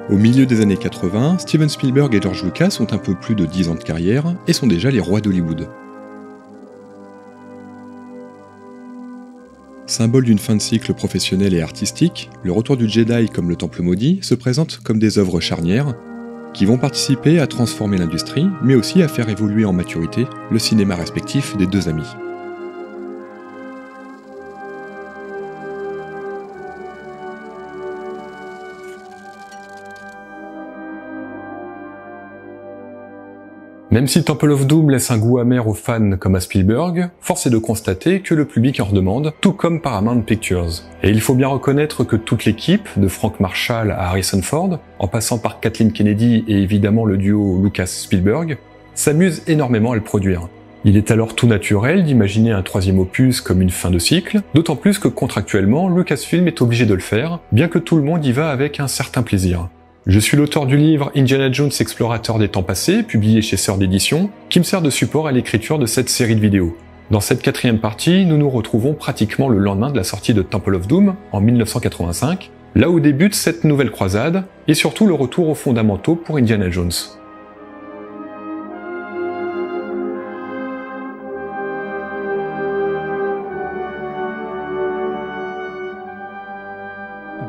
Au milieu des années 80, Steven Spielberg et George Lucas ont un peu plus de 10 ans de carrière et sont déjà les rois d'Hollywood. Symbole d'une fin de cycle professionnelle et artistique, Le Retour du Jedi comme Le Temple Maudit se présente comme des œuvres charnières qui vont participer à transformer l'industrie, mais aussi à faire évoluer en maturité le cinéma respectif des deux amis. Même si Temple of Doom laisse un goût amer aux fans comme à Spielberg, force est de constater que le public en redemande, tout comme Paramount Pictures. Et il faut bien reconnaître que toute l'équipe, de Frank Marshall à Harrison Ford, en passant par Kathleen Kennedy et évidemment le duo Lucas-Spielberg, s'amuse énormément à le produire. Il est alors tout naturel d'imaginer un troisième opus comme une fin de cycle, d'autant plus que contractuellement, Lucasfilm est obligé de le faire, bien que tout le monde y va avec un certain plaisir. Je suis l'auteur du livre Indiana Jones Explorateur des temps passés, publié chez Sœur d'édition, qui me sert de support à l'écriture de cette série de vidéos. Dans cette quatrième partie, nous nous retrouvons pratiquement le lendemain de la sortie de Temple of Doom, en 1985, là où débute cette nouvelle croisade, et surtout le retour aux fondamentaux pour Indiana Jones.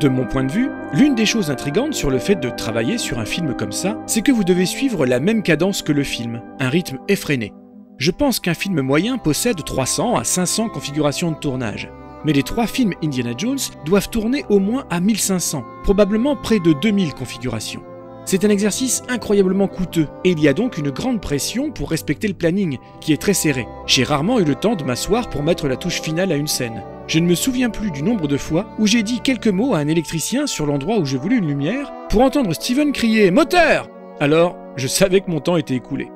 De mon point de vue, l'une des choses intrigantes sur le fait de travailler sur un film comme ça, c'est que vous devez suivre la même cadence que le film, un rythme effréné. Je pense qu'un film moyen possède 300 à 500 configurations de tournage. Mais les 3 films Indiana Jones doivent tourner au moins à 1500, probablement près de 2000 configurations. C'est un exercice incroyablement coûteux, et il y a donc une grande pression pour respecter le planning, qui est très serré. J'ai rarement eu le temps de m'asseoir pour mettre la touche finale à une scène. Je ne me souviens plus du nombre de fois où j'ai dit quelques mots à un électricien sur l'endroit où je voulais une lumière pour entendre Steven crier « Moteur !» Alors, je savais que mon temps était écoulé.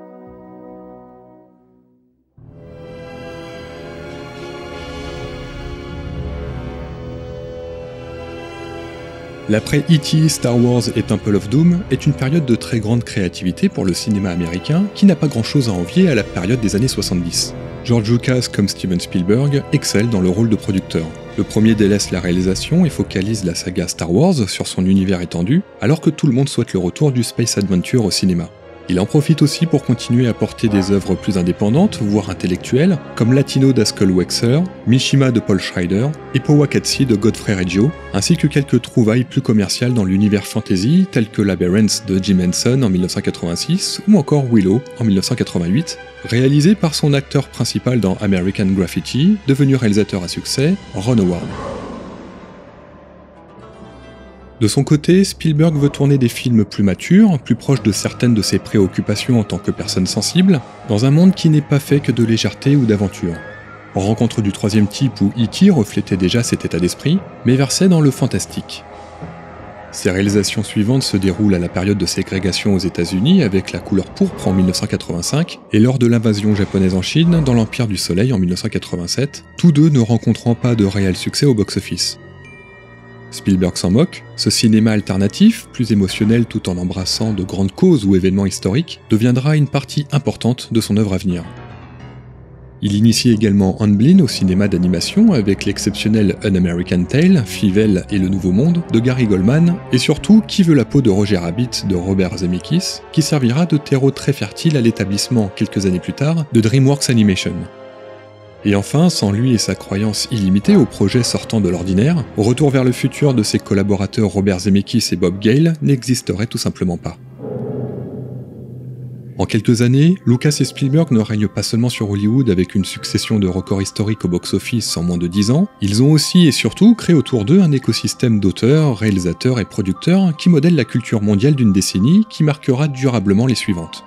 L'après E.T., Star Wars et Temple of Doom est une période de très grande créativité pour le cinéma américain qui n'a pas grand-chose à envier à la période des années 70. George Lucas comme Steven Spielberg excellent dans le rôle de producteur. Le premier délaisse la réalisation et focalise la saga Star Wars sur son univers étendu, alors que tout le monde souhaite le retour du space adventure au cinéma. Il en profite aussi pour continuer à porter des œuvres plus indépendantes, voire intellectuelles, comme Latino d'Haskell Wexler, Mishima de Paul Schrader et Powakatsi de Godfrey Reggio, ainsi que quelques trouvailles plus commerciales dans l'univers fantasy, telles que Labyrinth de Jim Henson en 1986 ou encore Willow en 1988, réalisé par son acteur principal dans American Graffiti, devenu réalisateur à succès, Ron Howard. De son côté, Spielberg veut tourner des films plus matures, plus proches de certaines de ses préoccupations en tant que personne sensible, dans un monde qui n'est pas fait que de légèreté ou d'aventure. Rencontre du troisième type où E.T. reflétait déjà cet état d'esprit, mais versait dans le fantastique. Ses réalisations suivantes se déroulent à la période de ségrégation aux États-Unis avec La couleur pourpre en 1985 et lors de l'invasion japonaise en Chine dans l'Empire du Soleil en 1987, tous deux ne rencontrant pas de réel succès au box-office. Spielberg s'en moque, ce cinéma alternatif, plus émotionnel tout en embrassant de grandes causes ou événements historiques, deviendra une partie importante de son œuvre à venir. Il initie également Amblin au cinéma d'animation avec l'exceptionnel An American Tail, Fievel et le Nouveau Monde de Gary Goldman, et surtout Qui veut la peau de Roger Rabbit de Robert Zemeckis, qui servira de terreau très fertile à l'établissement, quelques années plus tard, de DreamWorks Animation. Et enfin, sans lui et sa croyance illimitée aux projets sortant de l'ordinaire, Retour vers le futur de ses collaborateurs Robert Zemeckis et Bob Gale n'existerait tout simplement pas. En quelques années, Lucas et Spielberg ne règnent pas seulement sur Hollywood avec une succession de records historiques au box-office en moins de 10 ans, ils ont aussi et surtout créé autour d'eux un écosystème d'auteurs, réalisateurs et producteurs qui modèle la culture mondiale d'une décennie qui marquera durablement les suivantes.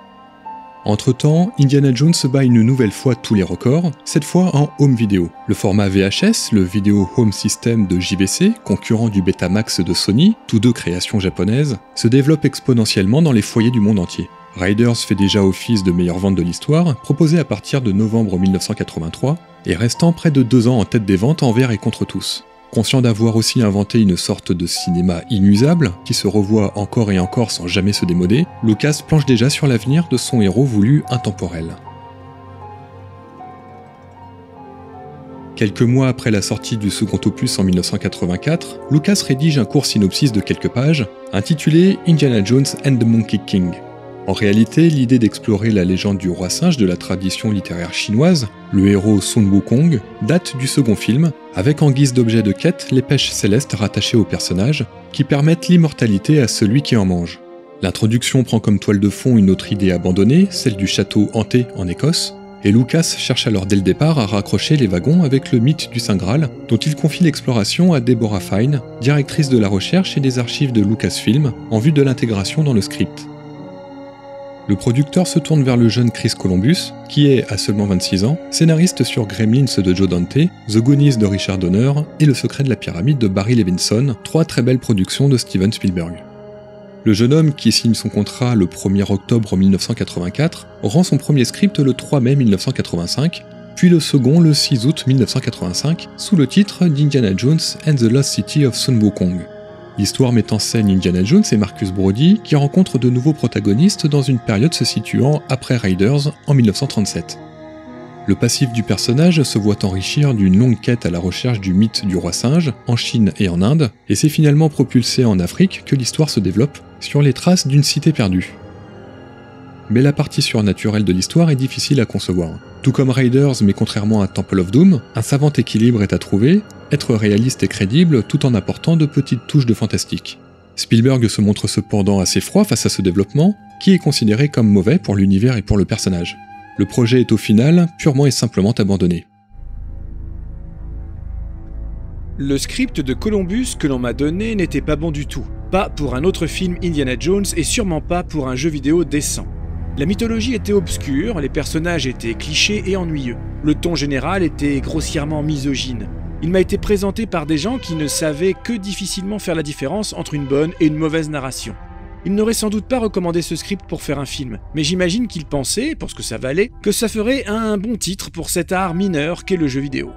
Entre-temps, Indiana Jones bat une nouvelle fois tous les records, cette fois en home video. Le format VHS, le Video Home System de JVC, concurrent du Betamax de Sony, tous deux créations japonaises, se développe exponentiellement dans les foyers du monde entier. Riders fait déjà office de meilleure vente de l'histoire, proposé à partir de novembre 1983, et restant près de 2 ans en tête des ventes envers et contre tous. Conscient d'avoir aussi inventé une sorte de cinéma inusable, qui se revoit encore et encore sans jamais se démoder, Lucas planche déjà sur l'avenir de son héros voulu intemporel. Quelques mois après la sortie du second opus en 1984, Lucas rédige un court synopsis de quelques pages, intitulé Indiana Jones and the Monkey King. En réalité, l'idée d'explorer la légende du roi singe de la tradition littéraire chinoise, le héros Sun Wukong, date du second film, avec en guise d'objet de quête les pêches célestes rattachées au personnage, qui permettent l'immortalité à celui qui en mange. L'introduction prend comme toile de fond une autre idée abandonnée, celle du château hanté en Écosse, et Lucas cherche alors dès le départ à raccrocher les wagons avec le mythe du Saint Graal, dont il confie l'exploration à Deborah Fine, directrice de la recherche et des archives de Lucasfilm, en vue de l'intégration dans le script. Le producteur se tourne vers le jeune Chris Columbus, qui est, à seulement 26 ans, scénariste sur Gremlins de Joe Dante, The Goonies de Richard Donner et Le secret de la pyramide de Barry Levinson, 3 très belles productions de Steven Spielberg. Le jeune homme, qui signe son contrat le 1er octobre 1984, rend son premier script le 3 mai 1985, puis le second le 6 août 1985, sous le titre d'Indiana Jones and the Lost City of Sun Wukong. L'histoire met en scène Indiana Jones et Marcus Brody qui rencontrent de nouveaux protagonistes dans une période se situant après Raiders en 1937. Le passif du personnage se voit enrichir d'une longue quête à la recherche du mythe du roi singe en Chine et en Inde, et c'est finalement propulsé en Afrique que l'histoire se développe sur les traces d'une cité perdue. Mais la partie surnaturelle de l'histoire est difficile à concevoir. Tout comme Raiders, mais contrairement à Temple of Doom, un savant équilibre est à trouver, être réaliste et crédible tout en apportant de petites touches de fantastique. Spielberg se montre cependant assez froid face à ce développement, qui est considéré comme mauvais pour l'univers et pour le personnage. Le projet est au final purement et simplement abandonné. Le script de Columbus que l'on m'a donné n'était pas bon du tout. Pas pour un autre film Indiana Jones et sûrement pas pour un jeu vidéo décent. La mythologie était obscure, les personnages étaient clichés et ennuyeux. Le ton général était grossièrement misogyne. Il m'a été présenté par des gens qui ne savaient que difficilement faire la différence entre une bonne et une mauvaise narration. Ils n'auraient sans doute pas recommandé ce script pour faire un film, mais j'imagine qu'ils pensaient, pour ce que ça valait, que ça ferait un bon titre pour cet art mineur qu'est le jeu vidéo.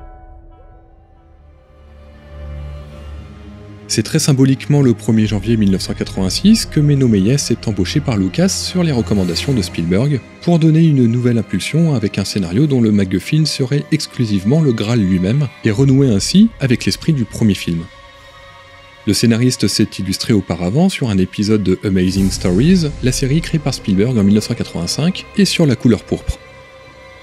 C'est très symboliquement le 1er janvier 1986 que Menno Meyjes est embauché par Lucas sur les recommandations de Spielberg pour donner une nouvelle impulsion avec un scénario dont le MacGuffin serait exclusivement le Graal lui-même et renouer ainsi avec l'esprit du premier film. Le scénariste s'est illustré auparavant sur un épisode de Amazing Stories, la série créée par Spielberg en 1985, et sur la couleur pourpre.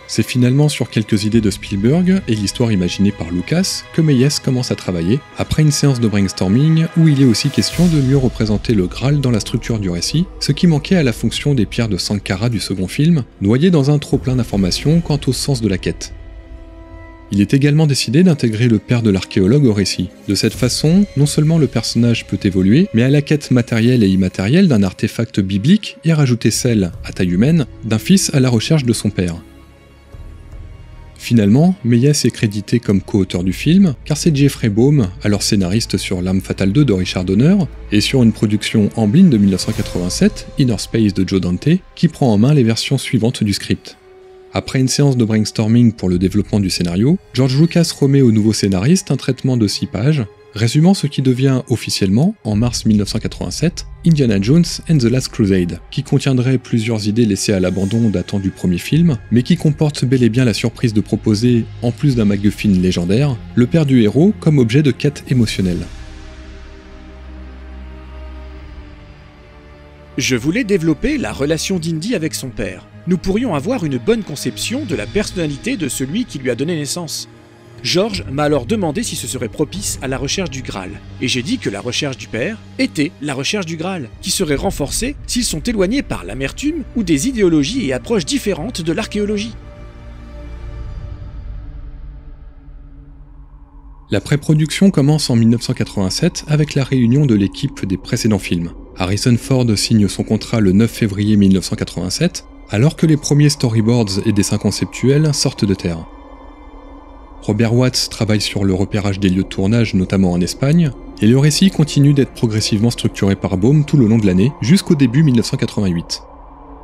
C'est finalement sur quelques idées de Spielberg et l'histoire imaginée par Lucas que Meyjes commence à travailler, après une séance de brainstorming où il est aussi question de mieux représenter le Graal dans la structure du récit, ce qui manquait à la fonction des pierres de Sankara du second film, noyées dans un trop-plein d'informations quant au sens de la quête. Il est également décidé d'intégrer le père de l'archéologue au récit. De cette façon, non seulement le personnage peut évoluer, mais à la quête matérielle et immatérielle d'un artefact biblique et rajouter celle, à taille humaine, d'un fils à la recherche de son père. Finalement, Meyjes est crédité comme co-auteur du film, car c'est Jeffrey Baum, alors scénariste sur L'Arme Fatale 2 de Richard Donner, et sur une production Amblin de 1987, Inner Space de Joe Dante, qui prend en main les versions suivantes du script. Après une séance de brainstorming pour le développement du scénario, George Lucas remet au nouveau scénariste un traitement de 6 pages, résumant ce qui devient officiellement, en mars 1987, Indiana Jones and the Last Crusade, qui contiendrait plusieurs idées laissées à l'abandon datant du premier film, mais qui comporte bel et bien la surprise de proposer, en plus d'un MacGuffin légendaire, le père du héros comme objet de quête émotionnelle. Je voulais développer la relation d'Indy avec son père. Nous pourrions avoir une bonne conception de la personnalité de celui qui lui a donné naissance. George m'a alors demandé si ce serait propice à la recherche du Graal, et j'ai dit que la recherche du père était la recherche du Graal, qui serait renforcée s'ils sont éloignés par l'amertume ou des idéologies et approches différentes de l'archéologie. La pré-production commence en 1987 avec la réunion de l'équipe des précédents films. Harrison Ford signe son contrat le 9 février 1987, alors que les premiers storyboards et dessins conceptuels sortent de terre. Robert Watts travaille sur le repérage des lieux de tournage, notamment en Espagne, et le récit continue d'être progressivement structuré par Baum tout le long de l'année, jusqu'au début 1988.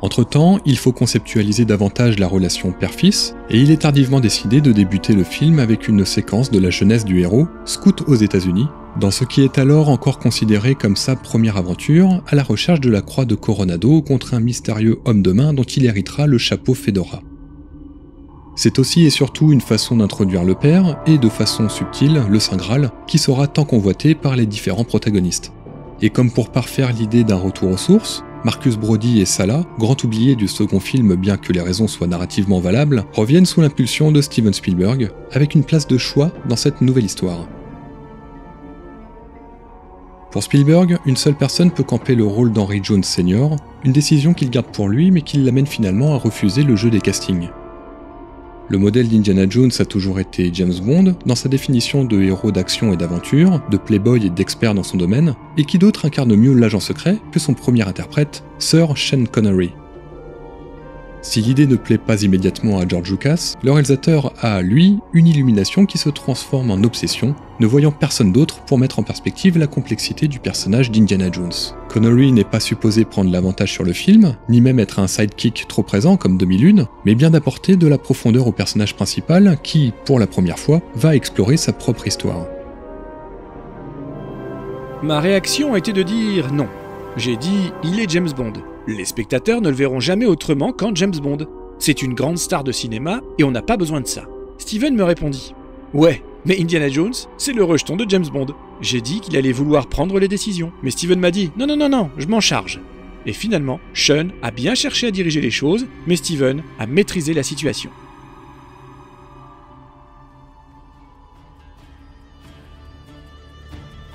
Entre-temps, il faut conceptualiser davantage la relation père-fils, et il est tardivement décidé de débuter le film avec une séquence de la jeunesse du héros, scout aux États-Unis, dans ce qui est alors encore considéré comme sa première aventure, à la recherche de la croix de Coronado contre un mystérieux homme de main dont il héritera le chapeau Fedora. C'est aussi et surtout une façon d'introduire le père, et de façon subtile, le Saint Graal, qui sera tant convoité par les différents protagonistes. Et comme pour parfaire l'idée d'un retour aux sources, Marcus Brody et Salah, grand oublié du second film bien que les raisons soient narrativement valables, reviennent sous l'impulsion de Steven Spielberg, avec une place de choix dans cette nouvelle histoire. Pour Spielberg, une seule personne peut camper le rôle d'Henry Jones Sr., une décision qu'il garde pour lui mais qui l'amène finalement à refuser le jeu des castings. Le modèle d'Indiana Jones a toujours été James Bond, dans sa définition de héros d'action et d'aventure, de playboy et d'expert dans son domaine, et qui d'autre incarne mieux l'agent secret que son premier interprète, Sir Sean Connery. Si l'idée ne plaît pas immédiatement à George Lucas, le réalisateur a, lui, une illumination qui se transforme en obsession, ne voyant personne d'autre pour mettre en perspective la complexité du personnage d'Indiana Jones. Connery n'est pas supposé prendre l'avantage sur le film, ni même être un sidekick trop présent comme 2001, mais bien d'apporter de la profondeur au personnage principal qui, pour la première fois, va explorer sa propre histoire. Ma réaction a été de dire non. J'ai dit « il est James Bond ». Les spectateurs ne le verront jamais autrement qu'en James Bond. C'est une grande star de cinéma et on n'a pas besoin de ça. Steven me répondit « Ouais, mais Indiana Jones, c'est le rejeton de James Bond. » J'ai dit qu'il allait vouloir prendre les décisions. Mais Steven m'a dit « Non, je m'en charge. » Et finalement, Sean a bien cherché à diriger les choses, mais Steven a maîtrisé la situation.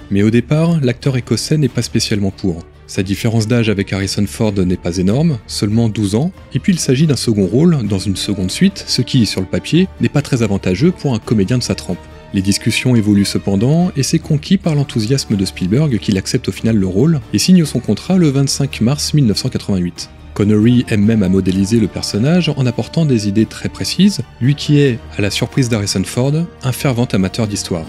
Mais au départ, l'acteur écossais n'est pas spécialement pour. Sa différence d'âge avec Harrison Ford n'est pas énorme, seulement 12 ans, et puis il s'agit d'un second rôle, dans une seconde suite, ce qui, sur le papier, n'est pas très avantageux pour un comédien de sa trempe. Les discussions évoluent cependant, et c'est conquis par l'enthousiasme de Spielberg qu'il accepte au final le rôle, et signe son contrat le 25 mars 1988. Connery aime même à modéliser le personnage en apportant des idées très précises, lui qui est, à la surprise d'Harrison Ford, un fervent amateur d'histoire.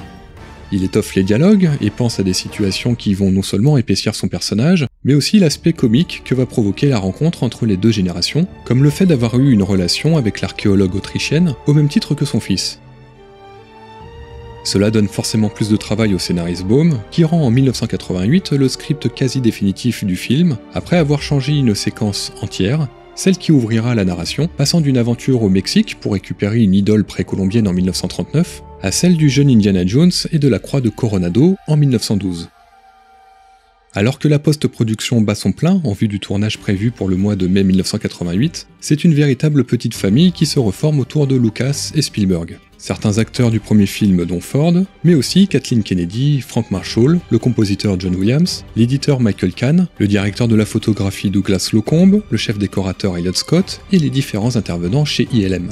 Il étoffe les dialogues et pense à des situations qui vont non seulement épaissir son personnage, mais aussi l'aspect comique que va provoquer la rencontre entre les deux générations, comme le fait d'avoir eu une relation avec l'archéologue autrichienne au même titre que son fils. Cela donne forcément plus de travail au scénariste Baum, qui rend en 1988 le script quasi définitif du film, après avoir changé une séquence entière, celle qui ouvrira la narration, passant d'une aventure au Mexique pour récupérer une idole précolombienne en 1939, à celle du jeune Indiana Jones et de la croix de Coronado en 1912. Alors que la post-production bat son plein en vue du tournage prévu pour le mois de mai 1988, c'est une véritable petite famille qui se reforme autour de Lucas et Spielberg. Certains acteurs du premier film dont Ford, mais aussi Kathleen Kennedy, Frank Marshall, le compositeur John Williams, l'éditeur Michael Kahn, le directeur de la photographie Douglas Locombe, le chef décorateur Elliot Scott et les différents intervenants chez ILM.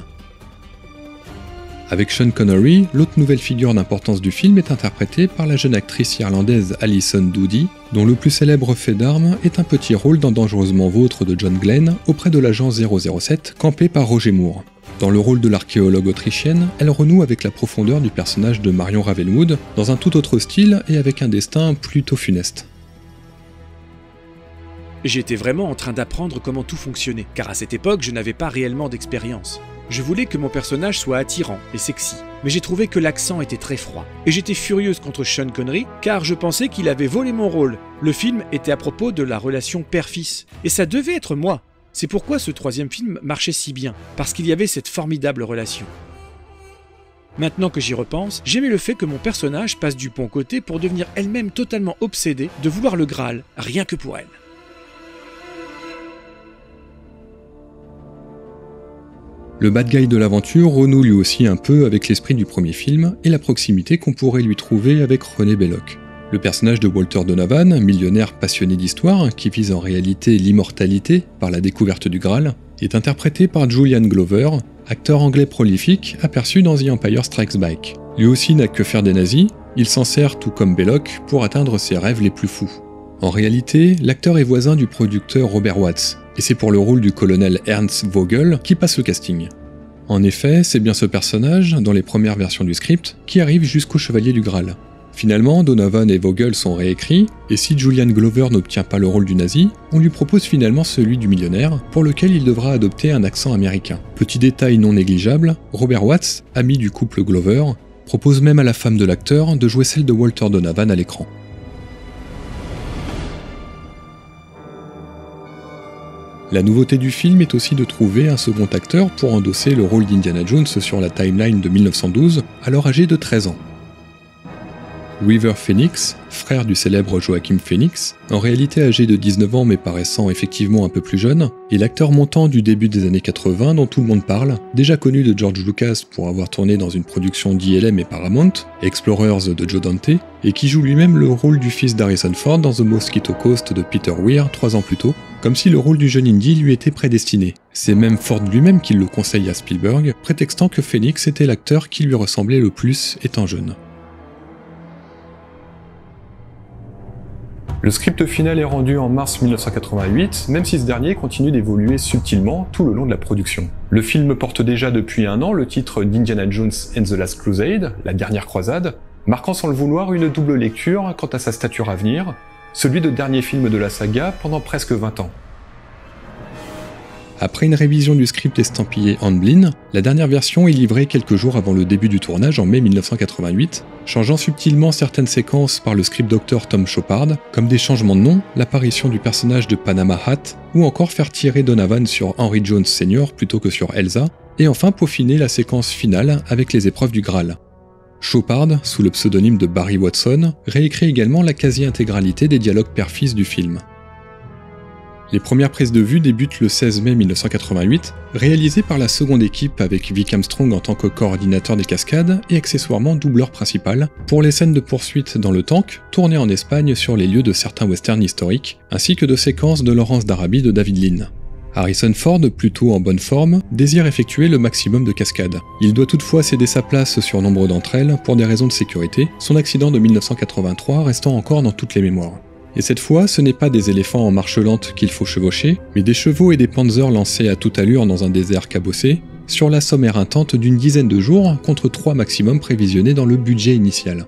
Avec Sean Connery, l'autre nouvelle figure d'importance du film est interprétée par la jeune actrice irlandaise Alison Doody, dont le plus célèbre fait d'armes est un petit rôle dans Dangereusement Vôtre de John Glenn auprès de l'agent 007 campé par Roger Moore. Dans le rôle de l'archéologue autrichienne, elle renoue avec la profondeur du personnage de Marion Ravenwood, dans un tout autre style et avec un destin plutôt funeste. J'étais vraiment en train d'apprendre comment tout fonctionnait, car à cette époque, je n'avais pas réellement d'expérience. Je voulais que mon personnage soit attirant et sexy, mais j'ai trouvé que l'accent était très froid. Et j'étais furieuse contre Sean Connery, car je pensais qu'il avait volé mon rôle. Le film était à propos de la relation père-fils, et ça devait être moi. C'est pourquoi ce troisième film marchait si bien, parce qu'il y avait cette formidable relation. Maintenant que j'y repense, j'aimais le fait que mon personnage passe du bon côté pour devenir elle-même totalement obsédée de vouloir le Graal, rien que pour elle. Le bad guy de l'aventure renoue lui aussi un peu avec l'esprit du premier film et la proximité qu'on pourrait lui trouver avec René Belloc. Le personnage de Walter Donovan, millionnaire passionné d'histoire, qui vise en réalité l'immortalité par la découverte du Graal, est interprété par Julian Glover, acteur anglais prolifique aperçu dans The Empire Strikes Back. Lui aussi n'a que faire des nazis, il s'en sert tout comme Belloc pour atteindre ses rêves les plus fous. En réalité, l'acteur est voisin du producteur Robert Watts, et c'est pour le rôle du colonel Ernst Vogel qui passe le casting. En effet, c'est bien ce personnage, dans les premières versions du script, qui arrive jusqu'au Chevalier du Graal. Finalement, Donovan et Vogel sont réécrits, et si Julian Glover n'obtient pas le rôle du nazi, on lui propose finalement celui du millionnaire, pour lequel il devra adopter un accent américain. Petit détail non négligeable, Robert Watts, ami du couple Glover, propose même à la femme de l'acteur de jouer celle de Walter Donovan à l'écran. La nouveauté du film est aussi de trouver un second acteur pour endosser le rôle d'Indiana Jones sur la timeline de 1912, alors âgé de 13 ans. River Phoenix, frère du célèbre Joaquin Phoenix, en réalité âgé de 19 ans mais paraissant effectivement un peu plus jeune, est l'acteur montant du début des années 80 dont tout le monde parle, déjà connu de George Lucas pour avoir tourné dans une production d'ILM et Paramount, Explorers de Joe Dante, et qui joue lui-même le rôle du fils d'Harrison Ford dans The Mosquito Coast de Peter Weir 3 ans plus tôt, comme si le rôle du jeune Indy lui était prédestiné. C'est même Ford lui-même qui le conseille à Spielberg, prétextant que Phoenix était l'acteur qui lui ressemblait le plus étant jeune. Le script final est rendu en mars 1988, même si ce dernier continue d'évoluer subtilement tout le long de la production. Le film porte déjà depuis un an le titre d'Indiana Jones and the Last Crusade, la dernière croisade, marquant sans le vouloir une double lecture quant à sa stature à venir, celui de dernier film de la saga pendant presque 20 ans. Après une révision du script estampillé Amblin, la dernière version est livrée quelques jours avant le début du tournage en mai 1988, changeant subtilement certaines séquences par le script doctor Tom Chopard, comme des changements de nom, l'apparition du personnage de Panama Hat, ou encore faire tirer Donovan sur Henry Jones Sr. plutôt que sur Elsa, et enfin peaufiner la séquence finale avec les épreuves du Graal. Chopard, sous le pseudonyme de Barry Watson, réécrit également la quasi-intégralité des dialogues père-fils du film. Les premières prises de vue débutent le 16 mai 1988, réalisées par la seconde équipe avec Vic Armstrong en tant que coordinateur des cascades et accessoirement doubleur principal, pour les scènes de poursuite dans le tank, tournées en Espagne sur les lieux de certains westerns historiques, ainsi que de séquences de Lawrence d'Arabie de David Lean. Harrison Ford, plutôt en bonne forme, désire effectuer le maximum de cascades. Il doit toutefois céder sa place sur nombre d'entre elles pour des raisons de sécurité, son accident de 1983 restant encore dans toutes les mémoires. Et cette fois, ce n'est pas des éléphants en marche lente qu'il faut chevaucher, mais des chevaux et des panzers lancés à toute allure dans un désert cabossé, sur la somme éreintante d'une dizaine de jours contre 3 maximum prévisionnés dans le budget initial.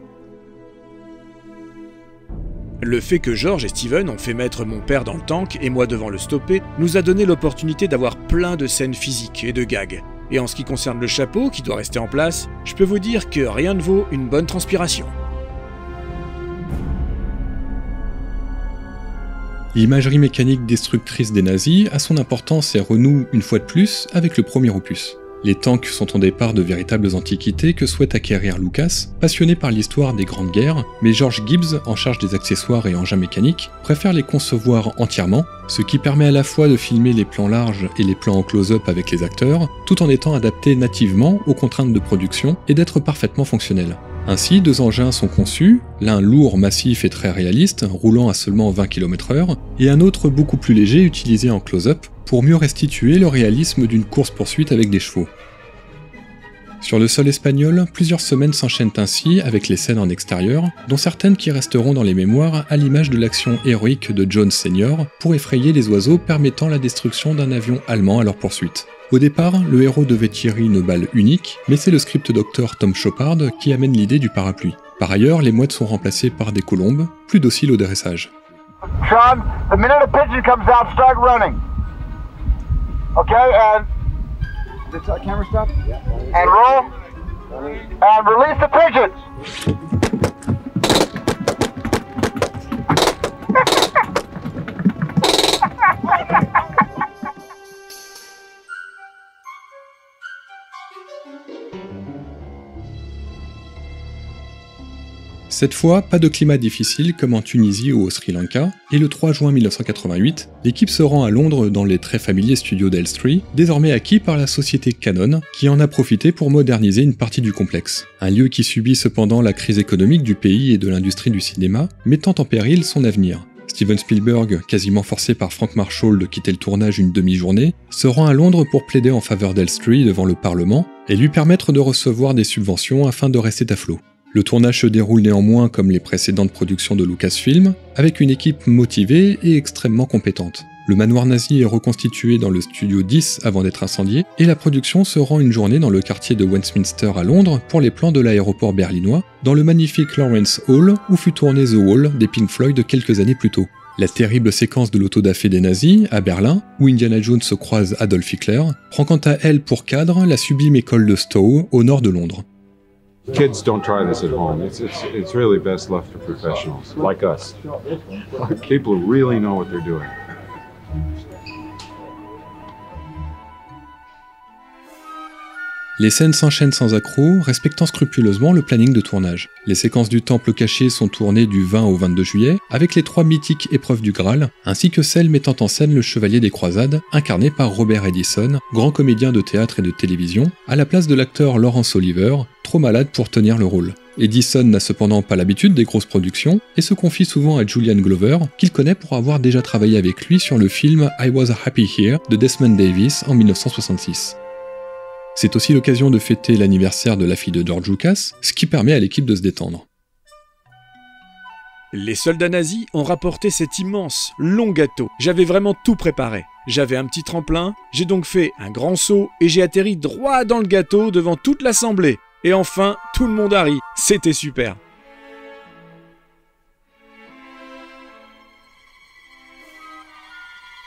Le fait que George et Steven ont fait mettre mon père dans le tank et moi devant le stopper nous a donné l'opportunité d'avoir plein de scènes physiques et de gags. Et en ce qui concerne le chapeau qui doit rester en place, je peux vous dire que rien ne vaut une bonne transpiration. L'imagerie mécanique destructrice des nazis a son importance et renoue une fois de plus avec le premier opus. Les tanks sont au départ de véritables antiquités que souhaite acquérir Lucas, passionné par l'histoire des grandes guerres, mais George Gibbs, en charge des accessoires et engins mécaniques, préfère les concevoir entièrement, ce qui permet à la fois de filmer les plans larges et les plans en close-up avec les acteurs, tout en étant adapté nativement aux contraintes de production et d'être parfaitement fonctionnel. Ainsi, 2 engins sont conçus, l'un lourd, massif et très réaliste, roulant à seulement 20 km/h, et un autre beaucoup plus léger utilisé en close-up, pour mieux restituer le réalisme d'une course-poursuite avec des chevaux. Sur le sol espagnol, plusieurs semaines s'enchaînent ainsi avec les scènes en extérieur, dont certaines qui resteront dans les mémoires à l'image de l'action héroïque de Jones Sr. pour effrayer les oiseaux permettant la destruction d'un avion allemand à leur poursuite. Au départ, le héros devait tirer une balle unique, mais c'est le script doctor Tom Chopard qui amène l'idée du parapluie. Par ailleurs, les mouettes sont remplacées par des colombes, plus dociles au dressage. Sean, the minute a pigeon comes out, start running. Okay, and this camera stop. And roll. And release the pigeons. Cette fois, pas de climat difficile comme en Tunisie ou au Sri Lanka, et le 3 juin 1988, l'équipe se rend à Londres dans les très familiers studios d'Elstree, désormais acquis par la société Canon, qui en a profité pour moderniser une partie du complexe. Un lieu qui subit cependant la crise économique du pays et de l'industrie du cinéma, mettant en péril son avenir. Steven Spielberg, quasiment forcé par Frank Marshall de quitter le tournage une demi-journée, se rend à Londres pour plaider en faveur d'Elstree devant le Parlement, et lui permettre de recevoir des subventions afin de rester à flot. Le tournage se déroule néanmoins comme les précédentes productions de Lucasfilm, avec une équipe motivée et extrêmement compétente. Le manoir nazi est reconstitué dans le studio 10 avant d'être incendié, et la production se rend une journée dans le quartier de Westminster à Londres pour les plans de l'aéroport berlinois, dans le magnifique Lawrence Hall où fut tourné The Wall des Pink Floyd quelques années plus tôt. La terrible séquence de l'autodafé des nazis, à Berlin, où Indiana Jones se croise Adolf Hitler, prend quant à elle pour cadre la sublime école de Stowe, au nord de Londres. Kids don't try this at home. It's really best left to professionals like us. People who really know what they're doing. Les scènes s'enchaînent sans accroc, respectant scrupuleusement le planning de tournage. Les séquences du temple caché sont tournées du 20 au 22 juillet, avec les 3 mythiques épreuves du Graal, ainsi que celle mettant en scène le chevalier des croisades, incarné par Robert Eddison, grand comédien de théâtre et de télévision, à la place de l'acteur Laurence Olivier, trop malade pour tenir le rôle. Eddison n'a cependant pas l'habitude des grosses productions, et se confie souvent à Julian Glover, qu'il connaît pour avoir déjà travaillé avec lui sur le film I Was Happy Here de Desmond Davis en 1966. C'est aussi l'occasion de fêter l'anniversaire de la fille de George Lucas, ce qui permet à l'équipe de se détendre. Les soldats nazis ont rapporté cet immense, long gâteau. J'avais vraiment tout préparé. J'avais un petit tremplin, j'ai donc fait un grand saut et j'ai atterri droit dans le gâteau devant toute l'assemblée. Et enfin, tout le monde a ri. C'était super.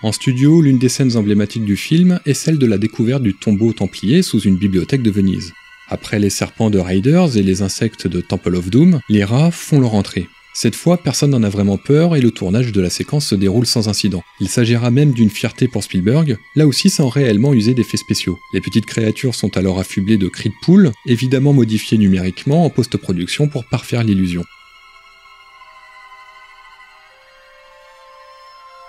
En studio, l'une des scènes emblématiques du film est celle de la découverte du tombeau templier sous une bibliothèque de Venise. Après les serpents de Raiders et les insectes de Temple of Doom, les rats font leur entrée. Cette fois, personne n'en a vraiment peur et le tournage de la séquence se déroule sans incident. Il s'agira même d'une fierté pour Spielberg, là aussi sans réellement user d'effets spéciaux. Les petites créatures sont alors affublées de cris de poule, évidemment modifiées numériquement en post-production pour parfaire l'illusion.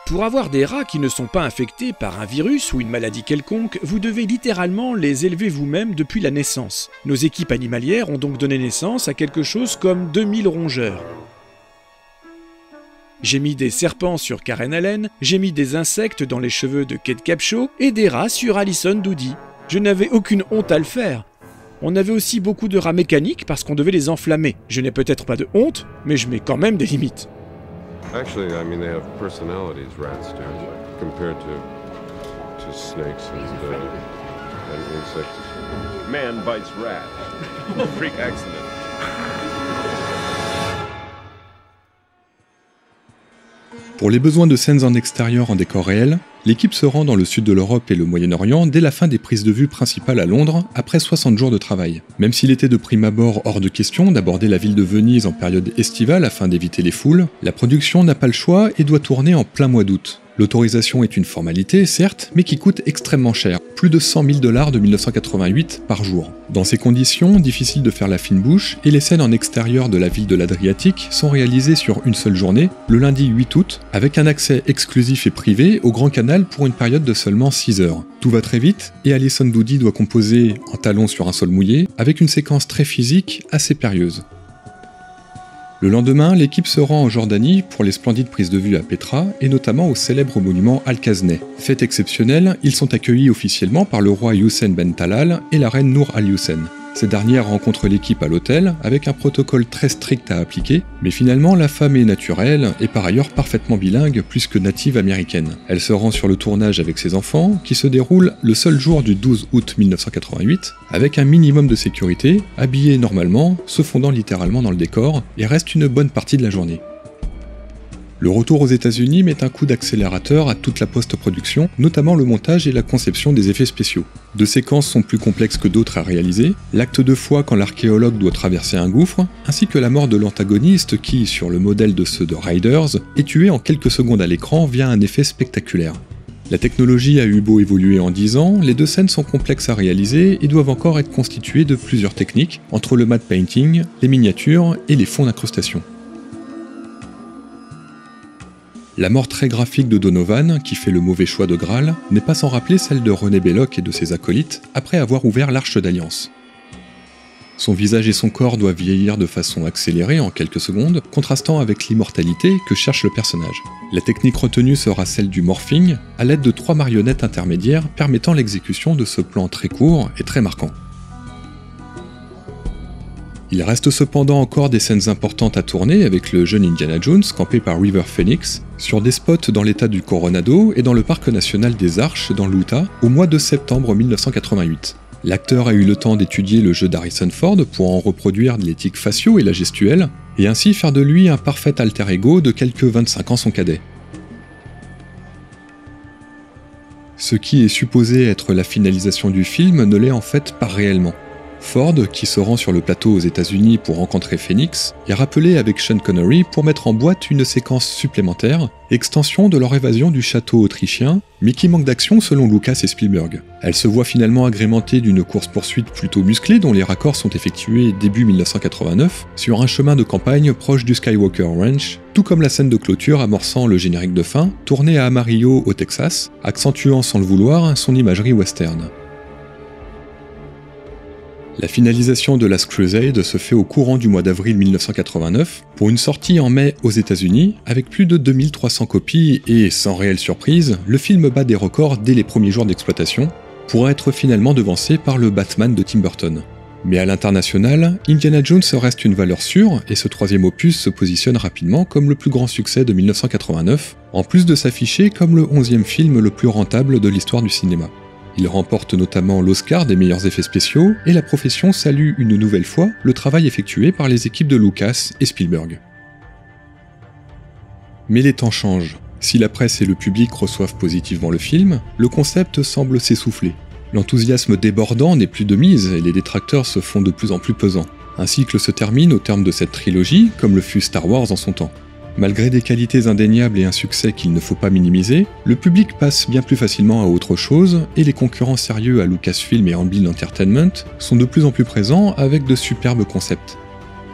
Pour avoir des rats qui ne sont pas infectés par un virus ou une maladie quelconque, vous devez littéralement les élever vous-même depuis la naissance. Nos équipes animalières ont donc donné naissance à quelque chose comme 2000 rongeurs. J'ai mis des serpents sur Karen Allen, j'ai mis des insectes dans les cheveux de Kate Capshaw et des rats sur Alison Doody. Je n'avais aucune honte à le faire. On avait aussi beaucoup de rats mécaniques parce qu'on devait les enflammer. Je n'ai peut-être pas de honte, mais je mets quand même des limites. Actually, I mean, they have personalities, rats do, compared to snakes and insects. Man bites rat. Freak accident. Pour les besoins de scènes en extérieur en décor réel, l'équipe se rend dans le sud de l'Europe et le Moyen-Orient dès la fin des prises de vue principales à Londres, après 60 jours de travail. Même s'il était de prime abord hors de question d'aborder la ville de Venise en période estivale afin d'éviter les foules, la production n'a pas le choix et doit tourner en plein mois d'août. L'autorisation est une formalité, certes, mais qui coûte extrêmement cher, plus de 100 000 $ de 1988 par jour. Dans ces conditions, difficile de faire la fine bouche, et les scènes en extérieur de la ville de l'Adriatique sont réalisées sur une seule journée, le lundi 8 août, avec un accès exclusif et privé au Grand Canal pour une période de seulement 6 heures. Tout va très vite, et Alison Doody doit composer en talons sur un sol mouillé, avec une séquence très physique, assez périlleuse. Le lendemain, l'équipe se rend en Jordanie pour les splendides prises de vue à Petra et notamment au célèbre monument Al-Kazneh. Fait exceptionnel, ils sont accueillis officiellement par le roi Hussein Ben Talal et la reine Nour al-Hussein. Cette dernière rencontre l'équipe à l'hôtel avec un protocole très strict à appliquer, mais finalement la femme est naturelle et par ailleurs parfaitement bilingue plus que native américaine. Elle se rend sur le tournage avec ses enfants qui se déroule le seul jour du 12 août 1988 avec un minimum de sécurité, habillés normalement, se fondant littéralement dans le décor et reste une bonne partie de la journée. Le retour aux États-Unis met un coup d'accélérateur à toute la post-production, notamment le montage et la conception des effets spéciaux. Deux séquences sont plus complexes que d'autres à réaliser, l'acte de foi quand l'archéologue doit traverser un gouffre, ainsi que la mort de l'antagoniste qui, sur le modèle de ceux de Raiders, est tué en quelques secondes à l'écran via un effet spectaculaire. La technologie a eu beau évoluer en 10 ans, les deux scènes sont complexes à réaliser et doivent encore être constituées de plusieurs techniques, entre le matte painting, les miniatures et les fonds d'incrustation. La mort très graphique de Donovan, qui fait le mauvais choix de Graal, n'est pas sans rappeler celle de René Belloc et de ses acolytes, après avoir ouvert l'Arche d'Alliance. Son visage et son corps doivent vieillir de façon accélérée en quelques secondes, contrastant avec l'immortalité que cherche le personnage. La technique retenue sera celle du morphing, à l'aide de 3 marionnettes intermédiaires permettant l'exécution de ce plan très court et très marquant. Il reste cependant encore des scènes importantes à tourner avec le jeune Indiana Jones campé par River Phoenix, sur des spots dans l'état du Coronado et dans le parc national des Arches dans l'Utah au mois de septembre 1988. L'acteur a eu le temps d'étudier le jeu d'Harrison Ford pour en reproduire les tics faciaux et la gestuelle, et ainsi faire de lui un parfait alter ego de quelques 25 ans son cadet. Ce qui est supposé être la finalisation du film ne l'est en fait pas réellement. Ford, qui se rend sur le plateau aux États-Unis pour rencontrer Phoenix, est rappelé avec Sean Connery pour mettre en boîte une séquence supplémentaire, extension de leur évasion du château autrichien, mais qui manque d'action selon Lucas et Spielberg. Elle se voit finalement agrémentée d'une course-poursuite plutôt musclée dont les raccords sont effectués début 1989 sur un chemin de campagne proche du Skywalker Ranch, tout comme la scène de clôture amorçant le générique de fin, tournée à Amarillo au Texas, accentuant sans le vouloir son imagerie western. La finalisation de Last Crusade se fait au courant du mois d'avril 1989 pour une sortie en mai aux États-Unis avec plus de 2300 copies et, sans réelle surprise, le film bat des records dès les premiers jours d'exploitation pour être finalement devancé par le Batman de Tim Burton. Mais à l'international, Indiana Jones reste une valeur sûre et ce troisième opus se positionne rapidement comme le plus grand succès de 1989, en plus de s'afficher comme le 11e film le plus rentable de l'histoire du cinéma. Il remporte notamment l'Oscar des meilleurs effets spéciaux et la profession salue une nouvelle fois le travail effectué par les équipes de Lucas et Spielberg. Mais les temps changent. Si la presse et le public reçoivent positivement le film, le concept semble s'essouffler. L'enthousiasme débordant n'est plus de mise et les détracteurs se font de plus en plus pesants. Un cycle se termine au terme de cette trilogie, comme le fut Star Wars en son temps. Malgré des qualités indéniables et un succès qu'il ne faut pas minimiser, le public passe bien plus facilement à autre chose et les concurrents sérieux à Lucasfilm et Amblin Entertainment sont de plus en plus présents avec de superbes concepts.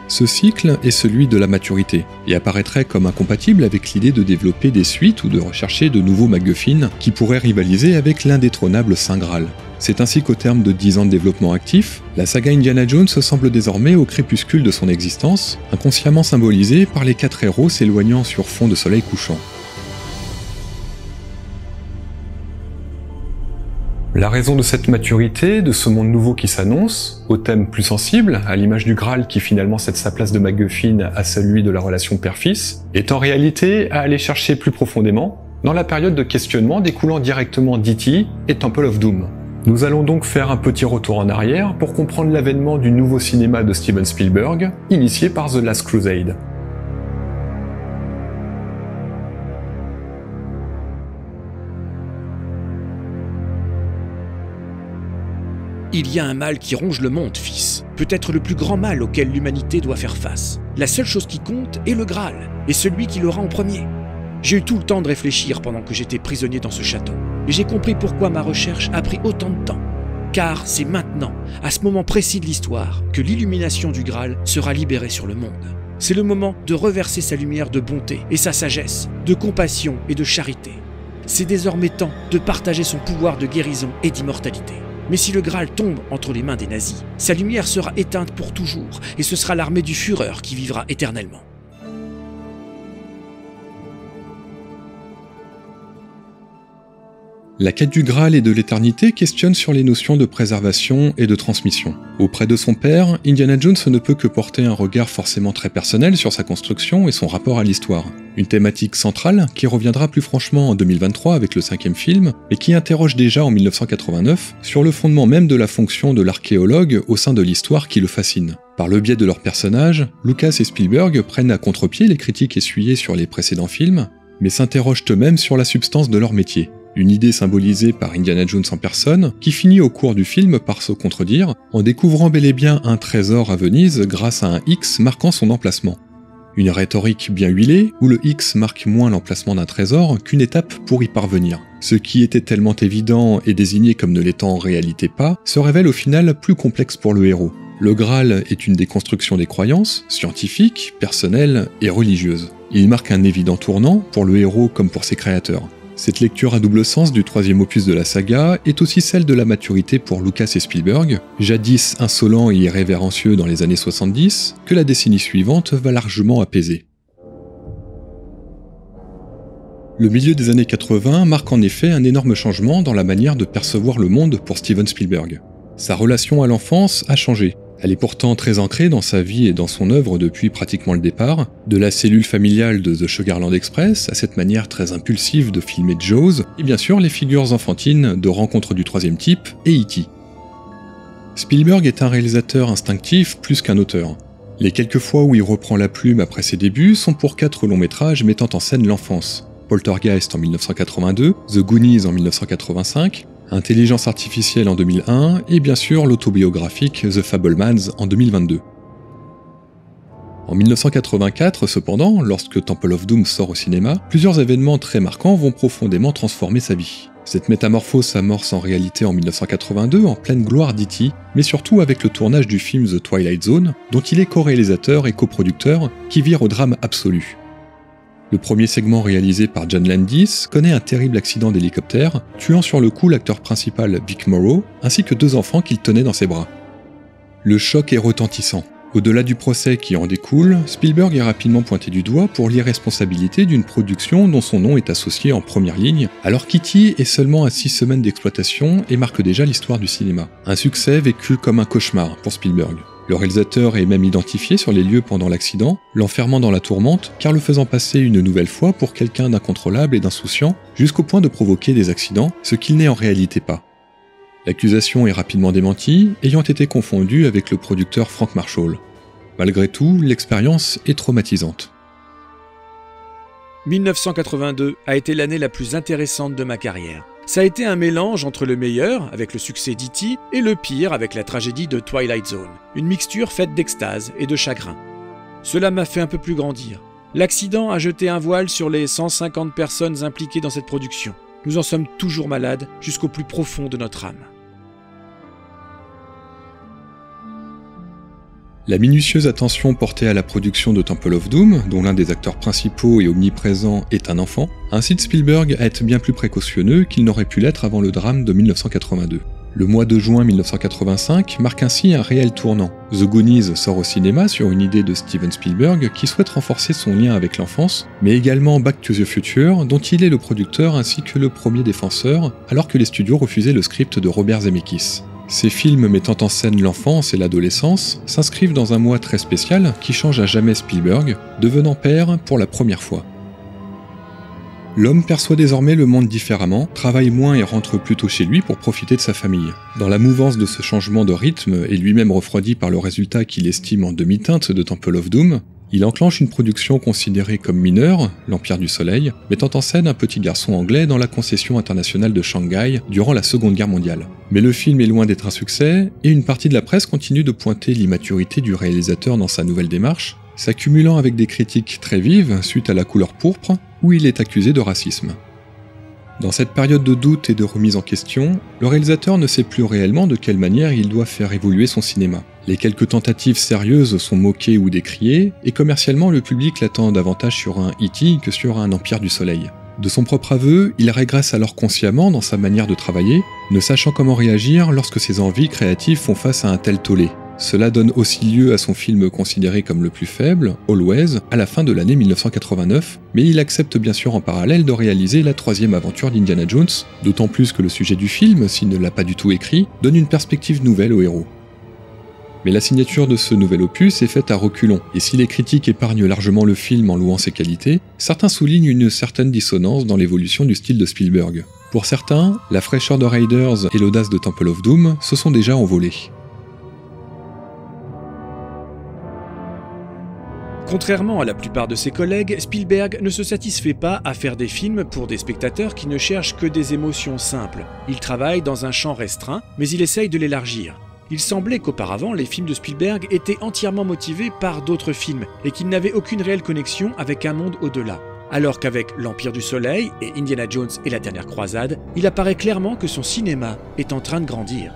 Ce cycle est celui de la maturité et apparaîtrait comme incompatible avec l'idée de développer des suites ou de rechercher de nouveaux MacGuffin qui pourraient rivaliser avec l'indétrônable Saint Graal. C'est ainsi qu'au terme de 10 ans de développement actif, la saga Indiana Jones semble désormais au crépuscule de son existence, inconsciemment symbolisée par les 4 héros s'éloignant sur fond de soleil couchant. La raison de cette maturité, de ce monde nouveau qui s'annonce, au thème plus sensible, à l'image du Graal qui finalement cède sa place de MacGuffin à celui de la relation père-fils, est en réalité à aller chercher plus profondément dans la période de questionnement découlant directement d'E.T. et Temple of Doom. Nous allons donc faire un petit retour en arrière pour comprendre l'avènement du nouveau cinéma de Steven Spielberg, initié par The Last Crusade. Il y a un mal qui ronge le monde, fils. Peut-être le plus grand mal auquel l'humanité doit faire face. La seule chose qui compte est le Graal, et celui qui l'aura en premier. J'ai eu tout le temps de réfléchir pendant que j'étais prisonnier dans ce château. Et j'ai compris pourquoi ma recherche a pris autant de temps. Car c'est maintenant, à ce moment précis de l'histoire, que l'illumination du Graal sera libérée sur le monde. C'est le moment de reverser sa lumière de bonté et sa sagesse, de compassion et de charité. C'est désormais temps de partager son pouvoir de guérison et d'immortalité. Mais si le Graal tombe entre les mains des nazis, sa lumière sera éteinte pour toujours et ce sera l'armée du Führer qui vivra éternellement. La quête du Graal et de l'éternité questionne sur les notions de préservation et de transmission. Auprès de son père, Indiana Jones ne peut que porter un regard forcément très personnel sur sa construction et son rapport à l'histoire. Une thématique centrale qui reviendra plus franchement en 2023 avec le 5e film, et qui interroge déjà en 1989 sur le fondement même de la fonction de l'archéologue au sein de l'histoire qui le fascine. Par le biais de leurs personnages, Lucas et Spielberg prennent à contre-pied les critiques essuyées sur les précédents films, mais s'interrogent eux-mêmes sur la substance de leur métier. Une idée symbolisée par Indiana Jones en personne, qui finit au cours du film par se contredire, en découvrant bel et bien un trésor à Venise grâce à un X marquant son emplacement. Une rhétorique bien huilée, où le X marque moins l'emplacement d'un trésor qu'une étape pour y parvenir. Ce qui était tellement évident et désigné comme ne l'étant en réalité pas, se révèle au final plus complexe pour le héros. Le Graal est une déconstruction des croyances, scientifiques, personnelles et religieuses. Il marque un évident tournant, pour le héros comme pour ses créateurs. Cette lecture à double sens du 3e opus de la saga est aussi celle de la maturité pour Lucas et Spielberg, jadis insolents et irrévérencieux dans les années 70, que la décennie suivante va largement apaiser. Le milieu des années 80 marque en effet un énorme changement dans la manière de percevoir le monde pour Steven Spielberg. Sa relation à l'enfance a changé. Elle est pourtant très ancrée dans sa vie et dans son œuvre depuis pratiquement le départ, de la cellule familiale de The Sugarland Express à cette manière très impulsive de filmer Jaws, et bien sûr les figures enfantines de Rencontre du troisième type et E.T. Spielberg est un réalisateur instinctif plus qu'un auteur. Les quelques fois où il reprend la plume après ses débuts sont pour 4 longs métrages mettant en scène l'enfance. Poltergeist en 1982, The Goonies en 1985, Intelligence artificielle en 2001 et bien sûr l'autobiographique The Fabelmans en 2022. En 1984, cependant, lorsque Temple of Doom sort au cinéma, plusieurs événements très marquants vont profondément transformer sa vie. Cette métamorphose s'amorce en réalité en 1982 en pleine gloire d'E.T., mais surtout avec le tournage du film The Twilight Zone, dont il est co-réalisateur et coproducteur, qui vire au drame absolu. Le premier segment réalisé par John Landis connaît un terrible accident d'hélicoptère, tuant sur le coup l'acteur principal Vic Morrow, ainsi que 2 enfants qu'il tenait dans ses bras. Le choc est retentissant. Au-delà du procès qui en découle, Spielberg est rapidement pointé du doigt pour l'irresponsabilité d'une production dont son nom est associé en première ligne, alors qu'E.T. est seulement à 6 semaines d'exploitation et marque déjà l'histoire du cinéma. Un succès vécu comme un cauchemar pour Spielberg. Le réalisateur est même identifié sur les lieux pendant l'accident, l'enfermant dans la tourmente, car le faisant passer une nouvelle fois pour quelqu'un d'incontrôlable et d'insouciant, jusqu'au point de provoquer des accidents, ce qu'il n'est en réalité pas. L'accusation est rapidement démentie, ayant été confondue avec le producteur Frank Marshall. Malgré tout, l'expérience est traumatisante. 1982 a été l'année la plus intéressante de ma carrière. Ça a été un mélange entre le meilleur, avec le succès d'E.T., et le pire, avec la tragédie de Twilight Zone. Une mixture faite d'extase et de chagrin. Cela m'a fait un peu plus grandir. L'accident a jeté un voile sur les 150 personnes impliquées dans cette production. Nous en sommes toujours malades jusqu'au plus profond de notre âme. La minutieuse attention portée à la production de Temple of Doom, dont l'un des acteurs principaux et omniprésents est un enfant, incite Spielberg à être bien plus précautionneux qu'il n'aurait pu l'être avant le drame de 1982. Le mois de juin 1985 marque ainsi un réel tournant. The Goonies sort au cinéma sur une idée de Steven Spielberg qui souhaite renforcer son lien avec l'enfance, mais également Back to the Future, dont il est le producteur ainsi que le premier défenseur, alors que les studios refusaient le script de Robert Zemeckis. Ces films mettant en scène l'enfance et l'adolescence s'inscrivent dans un mois très spécial qui change à jamais Spielberg, devenant père pour la première fois. L'homme perçoit désormais le monde différemment, travaille moins et rentre plutôt chez lui pour profiter de sa famille. Dans la mouvance de ce changement de rythme et lui-même refroidi par le résultat qu'il estime en demi-teinte de Temple of Doom, il enclenche une production considérée comme mineure, l'Empire du Soleil, mettant en scène un petit garçon anglais dans la concession internationale de Shanghai durant la Seconde Guerre mondiale. Mais le film est loin d'être un succès, et une partie de la presse continue de pointer l'immaturité du réalisateur dans sa nouvelle démarche, s'accumulant avec des critiques très vives suite à La Couleur pourpre, où il est accusé de racisme. Dans cette période de doute et de remise en question, le réalisateur ne sait plus réellement de quelle manière il doit faire évoluer son cinéma. Les quelques tentatives sérieuses sont moquées ou décriées, et commercialement le public l'attend davantage sur un E.T. que sur un Empire du Soleil. De son propre aveu, il régresse alors consciemment dans sa manière de travailler, ne sachant comment réagir lorsque ses envies créatives font face à un tel tollé. Cela donne aussi lieu à son film considéré comme le plus faible, Always, à la fin de l'année 1989, mais il accepte bien sûr en parallèle de réaliser la 3e aventure d'Indiana Jones, d'autant plus que le sujet du film, s'il ne l'a pas du tout écrit, donne une perspective nouvelle au héros. Mais la signature de ce nouvel opus est faite à reculons, et si les critiques épargnent largement le film en louant ses qualités, certains soulignent une certaine dissonance dans l'évolution du style de Spielberg. Pour certains, la fraîcheur de Raiders et l'audace de Temple of Doom se sont déjà envolés. Contrairement à la plupart de ses collègues, Spielberg ne se satisfait pas à faire des films pour des spectateurs qui ne cherchent que des émotions simples. Il travaille dans un champ restreint, mais il essaye de l'élargir. Il semblait qu'auparavant, les films de Spielberg étaient entièrement motivés par d'autres films et qu'ils n'avaient aucune réelle connexion avec un monde au-delà. Alors qu'avec L'Empire du Soleil et Indiana Jones et la Dernière Croisade, il apparaît clairement que son cinéma est en train de grandir.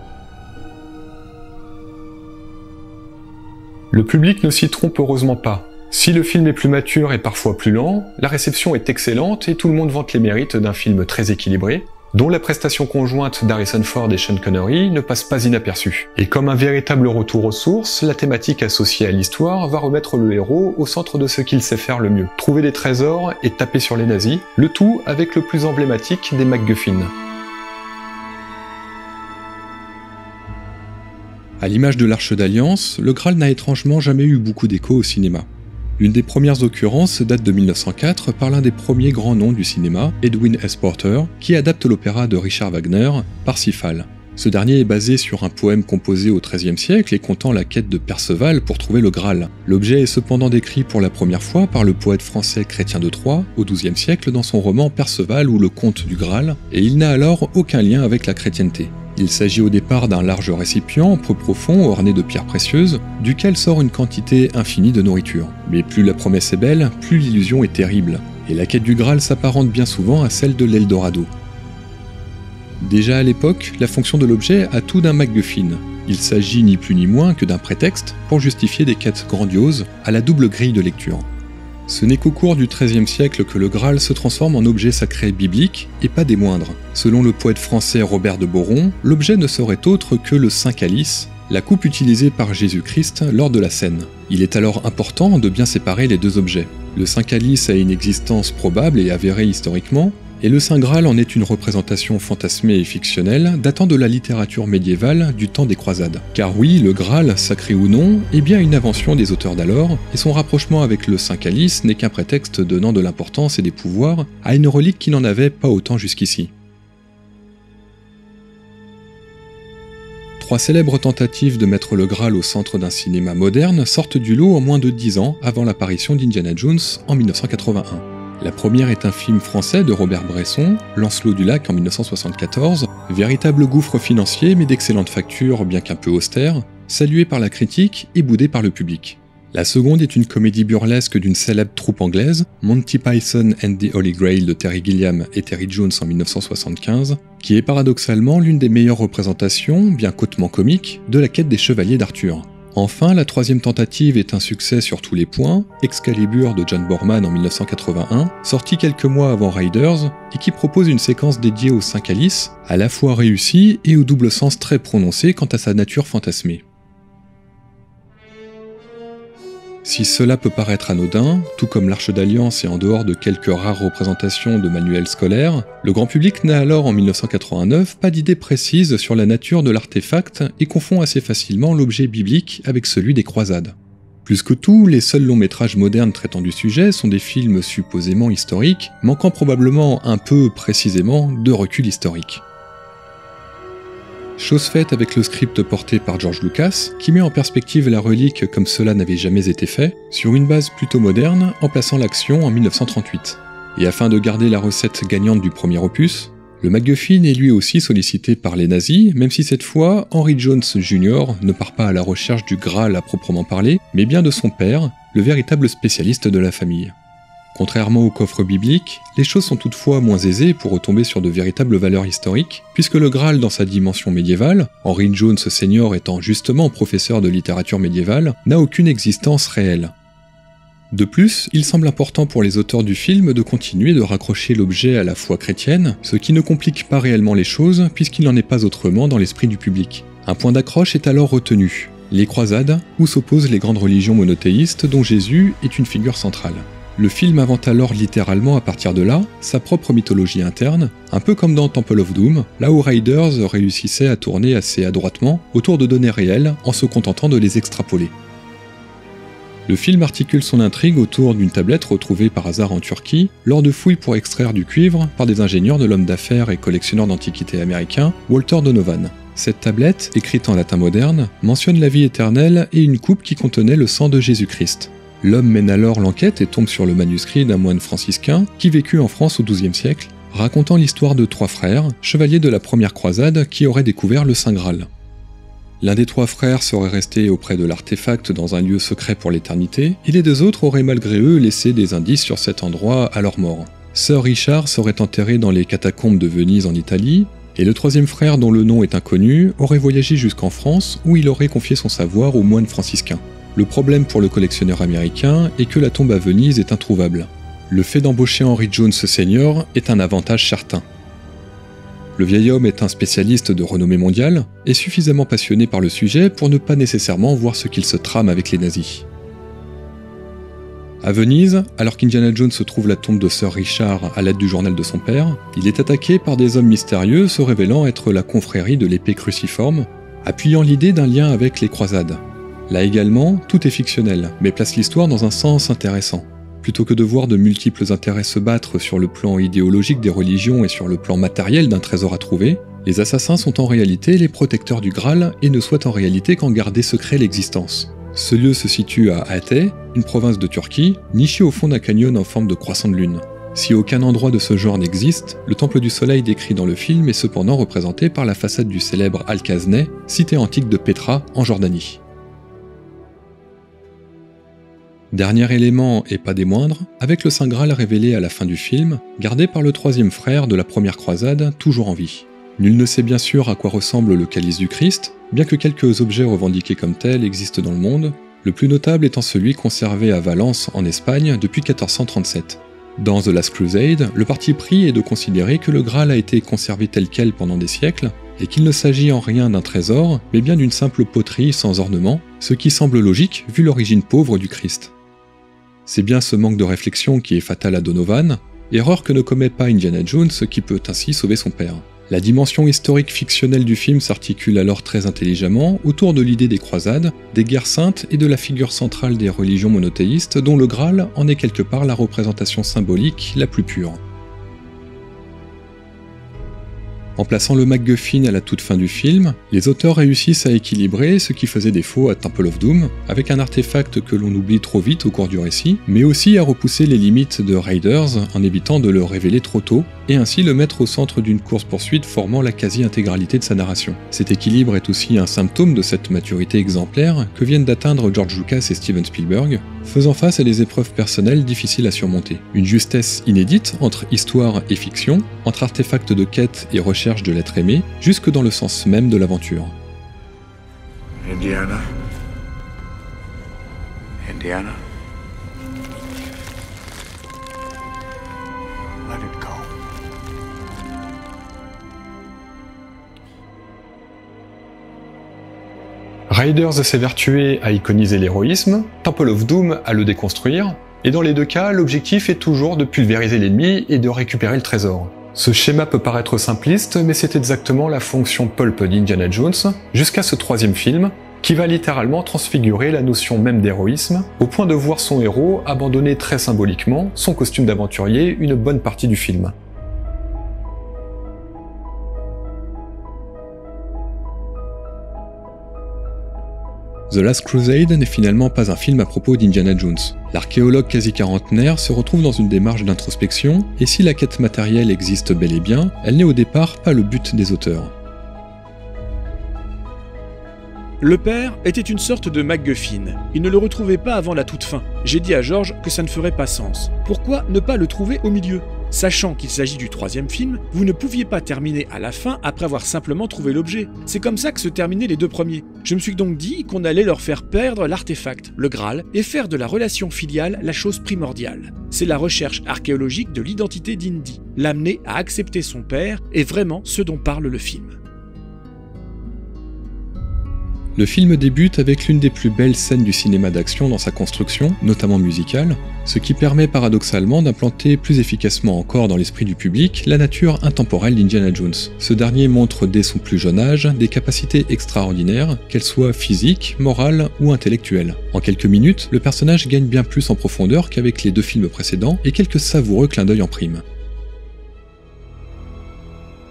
Le public ne s'y trompe heureusement pas. Si le film est plus mature et parfois plus lent, la réception est excellente et tout le monde vante les mérites d'un film très équilibré, dont la prestation conjointe d'Harrison Ford et Sean Connery ne passe pas inaperçue. Et comme un véritable retour aux sources, la thématique associée à l'histoire va remettre le héros au centre de ce qu'il sait faire le mieux, trouver des trésors et taper sur les nazis, le tout avec le plus emblématique des MacGuffin. À l'image de l'Arche d'Alliance, le Graal n'a étrangement jamais eu beaucoup d'écho au cinéma. L'une des premières occurrences date de 1904 par l'un des premiers grands noms du cinéma, Edwin S. Porter, qui adapte l'opéra de Richard Wagner, Parsifal. Ce dernier est basé sur un poème composé au XIIIe siècle et comptant la quête de Perceval pour trouver le Graal. L'objet est cependant décrit pour la première fois par le poète français Chrétien de Troyes au XIIe siècle dans son roman Perceval ou le conte du Graal, et il n'a alors aucun lien avec la chrétienté. Il s'agit au départ d'un large récipient, peu profond, orné de pierres précieuses, duquel sort une quantité infinie de nourriture. Mais plus la promesse est belle, plus l'illusion est terrible, et la quête du Graal s'apparente bien souvent à celle de l'Eldorado. Déjà à l'époque, la fonction de l'objet a tout d'un MacGuffin. Il s'agit ni plus ni moins que d'un prétexte pour justifier des quêtes grandioses à la double grille de lecture. Ce n'est qu'au cours du XIIIe siècle que le Graal se transforme en objet sacré biblique, et pas des moindres. Selon le poète français Robert de Boron, l'objet ne serait autre que le Saint Calice, la coupe utilisée par Jésus-Christ lors de la scène. Il est alors important de bien séparer les deux objets. Le Saint Calice a une existence probable et avérée historiquement, et le Saint Graal en est une représentation fantasmée et fictionnelle datant de la littérature médiévale du temps des croisades. Car oui, le Graal, sacré ou non, est bien une invention des auteurs d'alors, et son rapprochement avec le Saint Calice n'est qu'un prétexte donnant de l'importance et des pouvoirs à une relique qui n'en avait pas autant jusqu'ici. 3 célèbres tentatives de mettre le Graal au centre d'un cinéma moderne sortent du lot en moins de 10 ans avant l'apparition d'Indiana Jones en 1981. La première est un film français de Robert Bresson, Lancelot du Lac en 1974, véritable gouffre financier mais d'excellente facture bien qu'un peu austère, salué par la critique et boudé par le public. La seconde est une comédie burlesque d'une célèbre troupe anglaise, Monty Python and the Holy Grail de Terry Gilliam et Terry Jones en 1975, qui est paradoxalement l'une des meilleures représentations, bien qu'hautement comique, de la quête des chevaliers d'Arthur. Enfin, la troisième tentative est un succès sur tous les points, Excalibur de John Boorman en 1981, sorti quelques mois avant Raiders, et qui propose une séquence dédiée au Saint Calice, à la fois réussie et au double sens très prononcé quant à sa nature fantasmée. Si cela peut paraître anodin, tout comme l'Arche d'Alliance et en dehors de quelques rares représentations de manuels scolaires, le grand public n'a alors en 1989 pas d'idée précise sur la nature de l'artefact et confond assez facilement l'objet biblique avec celui des croisades. Plus que tout, les seuls longs métrages modernes traitant du sujet sont des films supposément historiques, manquant probablement un peu précisément de recul historique. Chose faite avec le script porté par George Lucas, qui met en perspective la relique comme cela n'avait jamais été fait, sur une base plutôt moderne, en plaçant l'action en 1938. Et afin de garder la recette gagnante du premier opus, le MacGuffin est lui aussi sollicité par les nazis, même si cette fois, Henry Jones Jr. ne part pas à la recherche du Graal à proprement parler, mais bien de son père, le véritable spécialiste de la famille. Contrairement au coffre biblique, les choses sont toutefois moins aisées pour retomber sur de véritables valeurs historiques, puisque le Graal dans sa dimension médiévale, Henry Jones Sr. étant justement professeur de littérature médiévale, n'a aucune existence réelle. De plus, il semble important pour les auteurs du film de continuer de raccrocher l'objet à la foi chrétienne, ce qui ne complique pas réellement les choses puisqu'il n'en est pas autrement dans l'esprit du public. Un point d'accroche est alors retenu, les croisades, où s'opposent les grandes religions monothéistes dont Jésus est une figure centrale. Le film invente alors littéralement à partir de là sa propre mythologie interne, un peu comme dans Temple of Doom, là où Raiders réussissait à tourner assez adroitement autour de données réelles en se contentant de les extrapoler. Le film articule son intrigue autour d'une tablette retrouvée par hasard en Turquie lors de fouilles pour extraire du cuivre par des ingénieurs de l'homme d'affaires et collectionneur d'antiquités américain Walter Donovan. Cette tablette, écrite en latin moderne, mentionne la vie éternelle et une coupe qui contenait le sang de Jésus-Christ. L'homme mène alors l'enquête et tombe sur le manuscrit d'un moine franciscain qui vécut en France au XIIe siècle, racontant l'histoire de 3 frères, chevaliers de la première croisade qui auraient découvert le Saint Graal. L'un des 3 frères serait resté auprès de l'artefact dans un lieu secret pour l'éternité, et les 2 autres auraient malgré eux laissé des indices sur cet endroit à leur mort. Sir Richard serait enterré dans les catacombes de Venise en Italie, et le 3e frère dont le nom est inconnu aurait voyagé jusqu'en France où il aurait confié son savoir aux moines franciscains. Le problème pour le collectionneur américain est que la tombe à Venise est introuvable. Le fait d'embaucher Henry Jones Sr. est un avantage certain. Le vieil homme est un spécialiste de renommée mondiale et suffisamment passionné par le sujet pour ne pas nécessairement voir ce qu'il se trame avec les nazis. À Venise, alors qu'Indiana Jones trouve la tombe de Sir Richard à l'aide du journal de son père, il est attaqué par des hommes mystérieux se révélant être la confrérie de l'épée cruciforme, appuyant l'idée d'un lien avec les croisades. Là également, tout est fictionnel, mais place l'histoire dans un sens intéressant. Plutôt que de voir de multiples intérêts se battre sur le plan idéologique des religions et sur le plan matériel d'un trésor à trouver, Les assassins sont en réalité les protecteurs du Graal et ne souhaitent en réalité qu'en garder secret l'existence. Ce lieu se situe à Hatay, une province de Turquie, nichée au fond d'un canyon en forme de croissant de lune. Si aucun endroit de ce genre n'existe, le Temple du Soleil décrit dans le film est cependant représenté par la façade du célèbre Al-Khazneh, cité antique de Petra, en Jordanie. Dernier élément, et pas des moindres, avec le Saint Graal révélé à la fin du film, gardé par le troisième frère de la première croisade, toujours en vie. Nul ne sait bien sûr à quoi ressemble le calice du Christ, bien que quelques objets revendiqués comme tels existent dans le monde, le plus notable étant celui conservé à Valence, en Espagne, depuis 1437. Dans The Last Crusade, le parti pris est de considérer que le Graal a été conservé tel quel pendant des siècles, et qu'il ne s'agit en rien d'un trésor, mais bien d'une simple poterie sans ornement, ce qui semble logique vu l'origine pauvre du Christ. C'est bien ce manque de réflexion qui est fatal à Donovan, erreur que ne commet pas Indiana Jones qui peut ainsi sauver son père. La dimension historique fictionnelle du film s'articule alors très intelligemment autour de l'idée des croisades, des guerres saintes et de la figure centrale des religions monothéistes dont le Graal en est quelque part la représentation symbolique la plus pure. En plaçant le MacGuffin à la toute fin du film, les auteurs réussissent à équilibrer ce qui faisait défaut à Temple of Doom, avec un artefact que l'on oublie trop vite au cours du récit, mais aussi à repousser les limites de Raiders en évitant de le révéler trop tôt, et ainsi le mettre au centre d'une course-poursuite formant la quasi-intégralité de sa narration. Cet équilibre est aussi un symptôme de cette maturité exemplaire que viennent d'atteindre George Lucas et Steven Spielberg, faisant face à des épreuves personnelles difficiles à surmonter. Une justesse inédite entre histoire et fiction, entre artefacts de quête et recherche de l'être aimé, jusque dans le sens même de l'aventure. Indiana. Let it go. Raiders s'évertuer à iconiser l'héroïsme, Temple of Doom à le déconstruire, et dans les deux cas, l'objectif est toujours de pulvériser l'ennemi et de récupérer le trésor. Ce schéma peut paraître simpliste, mais c'est exactement la fonction pulp d'Indiana Jones, jusqu'à ce troisième film, qui va littéralement transfigurer la notion même d'héroïsme, au point de voir son héros abandonner très symboliquement son costume d'aventurier une bonne partie du film. The Last Crusade n'est finalement pas un film à propos d'Indiana Jones. L'archéologue quasi-quarantenaire se retrouve dans une démarche d'introspection, et si la quête matérielle existe bel et bien, elle n'est au départ pas le but des auteurs. Le père était une sorte de MacGuffin. Il ne le retrouvait pas avant la toute fin. J'ai dit à George que ça ne ferait pas sens. Pourquoi ne pas le trouver au milieu ? Sachant qu'il s'agit du troisième film, vous ne pouviez pas terminer à la fin après avoir simplement trouvé l'objet. C'est comme ça que se terminaient les deux premiers. Je me suis donc dit qu'on allait leur faire perdre l'artefact, le Graal, et faire de la relation filiale la chose primordiale. C'est la recherche archéologique de l'identité d'Indy. L'amener à accepter son père est vraiment ce dont parle le film. Le film débute avec l'une des plus belles scènes du cinéma d'action dans sa construction, notamment musicale, ce qui permet paradoxalement d'implanter plus efficacement encore dans l'esprit du public la nature intemporelle d'Indiana Jones. Ce dernier montre dès son plus jeune âge des capacités extraordinaires, qu'elles soient physiques, morales ou intellectuelles. En quelques minutes, le personnage gagne bien plus en profondeur qu'avec les deux films précédents et quelques savoureux clins d'œil en prime.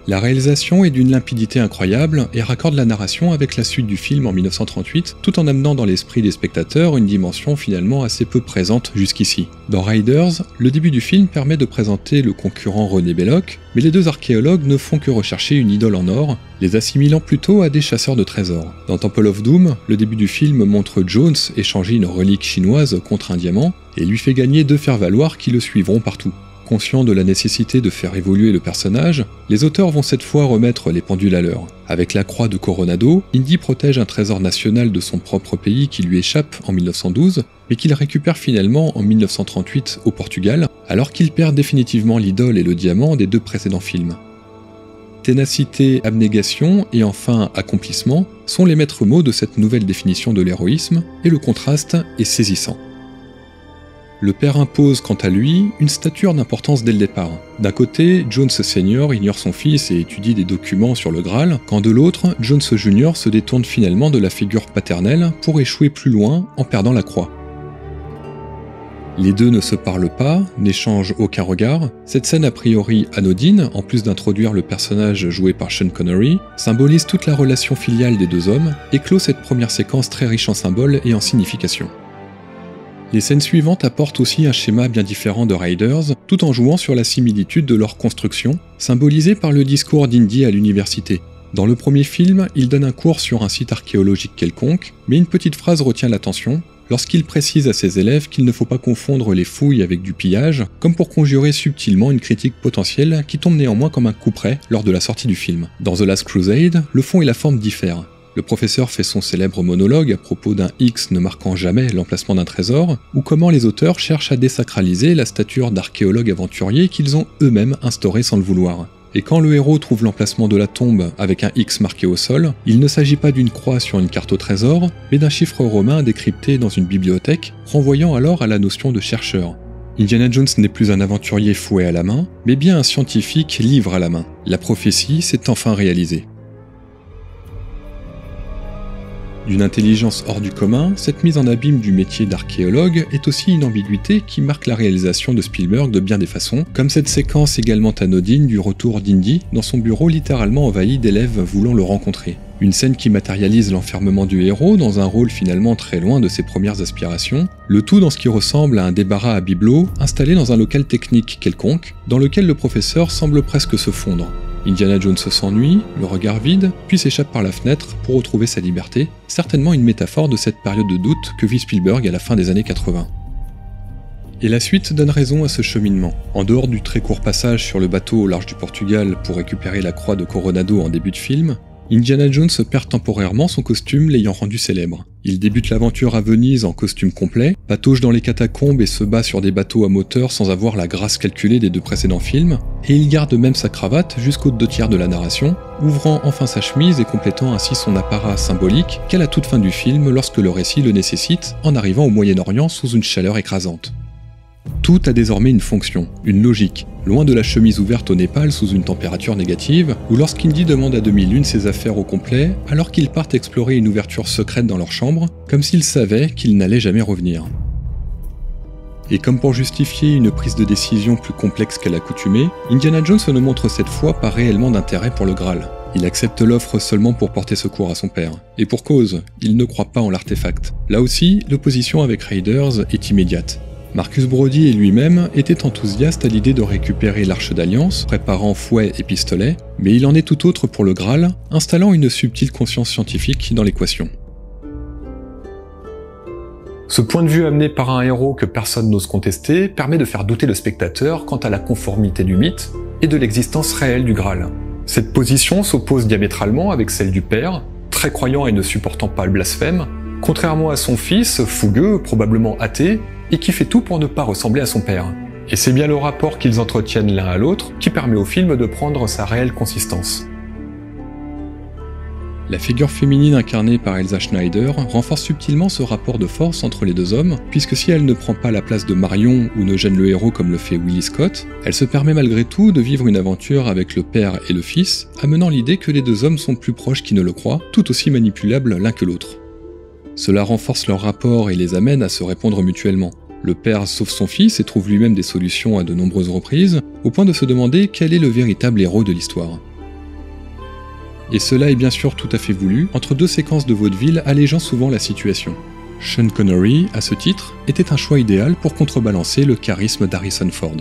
La réalisation est d'une limpidité incroyable et raccorde la narration avec la suite du film en 1938, tout en amenant dans l'esprit des spectateurs une dimension finalement assez peu présente jusqu'ici. Dans Raiders, le début du film permet de présenter le concurrent René Belloc, mais les deux archéologues ne font que rechercher une idole en or, les assimilant plutôt à des chasseurs de trésors. Dans Temple of Doom, le début du film montre Jones échanger une relique chinoise contre un diamant et lui fait gagner deux faire-valoir qui le suivront partout. Conscients de la nécessité de faire évoluer le personnage, les auteurs vont cette fois remettre les pendules à l'heure. Avec la croix de Coronado, Indy protège un trésor national de son propre pays qui lui échappe en 1912, mais qu'il récupère finalement en 1938 au Portugal, alors qu'il perd définitivement l'idole et le diamant des deux précédents films. Ténacité, abnégation et enfin accomplissement sont les maîtres mots de cette nouvelle définition de l'héroïsme, et le contraste est saisissant. Le père impose quant à lui une stature d'importance dès le départ. D'un côté, Jones Senior ignore son fils et étudie des documents sur le Graal, quand de l'autre, Jones Junior se détourne finalement de la figure paternelle pour échouer plus loin en perdant la croix. Les deux ne se parlent pas, n'échangent aucun regard. Cette scène a priori anodine, en plus d'introduire le personnage joué par Sean Connery, symbolise toute la relation filiale des deux hommes et clôt cette première séquence très riche en symboles et en significations. Les scènes suivantes apportent aussi un schéma bien différent de Raiders, tout en jouant sur la similitude de leur construction, symbolisée par le discours d'Indy à l'université. Dans le premier film, il donne un cours sur un site archéologique quelconque, mais une petite phrase retient l'attention, lorsqu'il précise à ses élèves qu'il ne faut pas confondre les fouilles avec du pillage, comme pour conjurer subtilement une critique potentielle qui tombe néanmoins comme un coup près lors de la sortie du film. Dans The Last Crusade, le fond et la forme diffèrent. Le professeur fait son célèbre monologue à propos d'un X ne marquant jamais l'emplacement d'un trésor, ou comment les auteurs cherchent à désacraliser la stature d'archéologue aventurier qu'ils ont eux-mêmes instaurée sans le vouloir. Et quand le héros trouve l'emplacement de la tombe avec un X marqué au sol, il ne s'agit pas d'une croix sur une carte au trésor, mais d'un chiffre romain décrypté dans une bibliothèque, renvoyant alors à la notion de chercheur. Indiana Jones n'est plus un aventurier fouet à la main, mais bien un scientifique livre à la main. La prophétie s'est enfin réalisée. D'une intelligence hors du commun, cette mise en abîme du métier d'archéologue est aussi une ambiguïté qui marque la réalisation de Spielberg de bien des façons, comme cette séquence également anodine du retour d'Indy dans son bureau littéralement envahi d'élèves voulant le rencontrer. Une scène qui matérialise l'enfermement du héros dans un rôle finalement très loin de ses premières aspirations, le tout dans ce qui ressemble à un débarras à bibelot installé dans un local technique quelconque, dans lequel le professeur semble presque se fondre. Indiana Jones s'ennuie, le regard vide, puis s'échappe par la fenêtre pour retrouver sa liberté, certainement une métaphore de cette période de doute que vit Spielberg à la fin des années 80. Et la suite donne raison à ce cheminement. En dehors du très court passage sur le bateau au large du Portugal pour récupérer la croix de Coronado en début de film, Indiana Jones perd temporairement son costume l'ayant rendu célèbre. Il débute l'aventure à Venise en costume complet, patauge dans les catacombes et se bat sur des bateaux à moteur sans avoir la grâce calculée des deux précédents films, et il garde même sa cravate jusqu'aux 2/3 de la narration, ouvrant enfin sa chemise et complétant ainsi son apparat symbolique qu'à la toute fin du film lorsque le récit le nécessite en arrivant au Moyen-Orient sous une chaleur écrasante. Tout a désormais une fonction, une logique, loin de la chemise ouverte au Népal sous une température négative, ou lorsqu'Indy demande à demi-lune ses affaires au complet, alors qu'ils partent explorer une ouverture secrète dans leur chambre, comme s'ils savaient qu'ils n'allaient jamais revenir. Et comme pour justifier une prise de décision plus complexe qu'à l'accoutumée, Indiana Jones ne montre cette fois pas réellement d'intérêt pour le Graal. Il accepte l'offre seulement pour porter secours à son père. Et pour cause, il ne croit pas en l'artefact. Là aussi, l'opposition avec Raiders est immédiate. Marcus Brody et lui-même étaient enthousiastes à l'idée de récupérer l'Arche d'Alliance, préparant fouet et pistolet, mais il en est tout autre pour le Graal, installant une subtile conscience scientifique dans l'équation. Ce point de vue amené par un héros que personne n'ose contester permet de faire douter le spectateur quant à la conformité du mythe et de l'existence réelle du Graal. Cette position s'oppose diamétralement avec celle du père, très croyant et ne supportant pas le blasphème, contrairement à son fils, fougueux, probablement athée, et qui fait tout pour ne pas ressembler à son père. Et c'est bien le rapport qu'ils entretiennent l'un à l'autre qui permet au film de prendre sa réelle consistance. La figure féminine incarnée par Elsa Schneider renforce subtilement ce rapport de force entre les deux hommes, puisque si elle ne prend pas la place de Marion ou ne gêne le héros comme le fait Willie Scott, elle se permet malgré tout de vivre une aventure avec le père et le fils, amenant l'idée que les deux hommes sont plus proches qu'ils ne le croient, tout aussi manipulables l'un que l'autre. Cela renforce leur rapport et les amène à se répondre mutuellement. Le père sauve son fils et trouve lui-même des solutions à de nombreuses reprises, au point de se demander quel est le véritable héros de l'histoire. Et cela est bien sûr tout à fait voulu, entre deux séquences de vaudeville allégeant souvent la situation. Sean Connery, à ce titre, était un choix idéal pour contrebalancer le charisme d'Harrison Ford.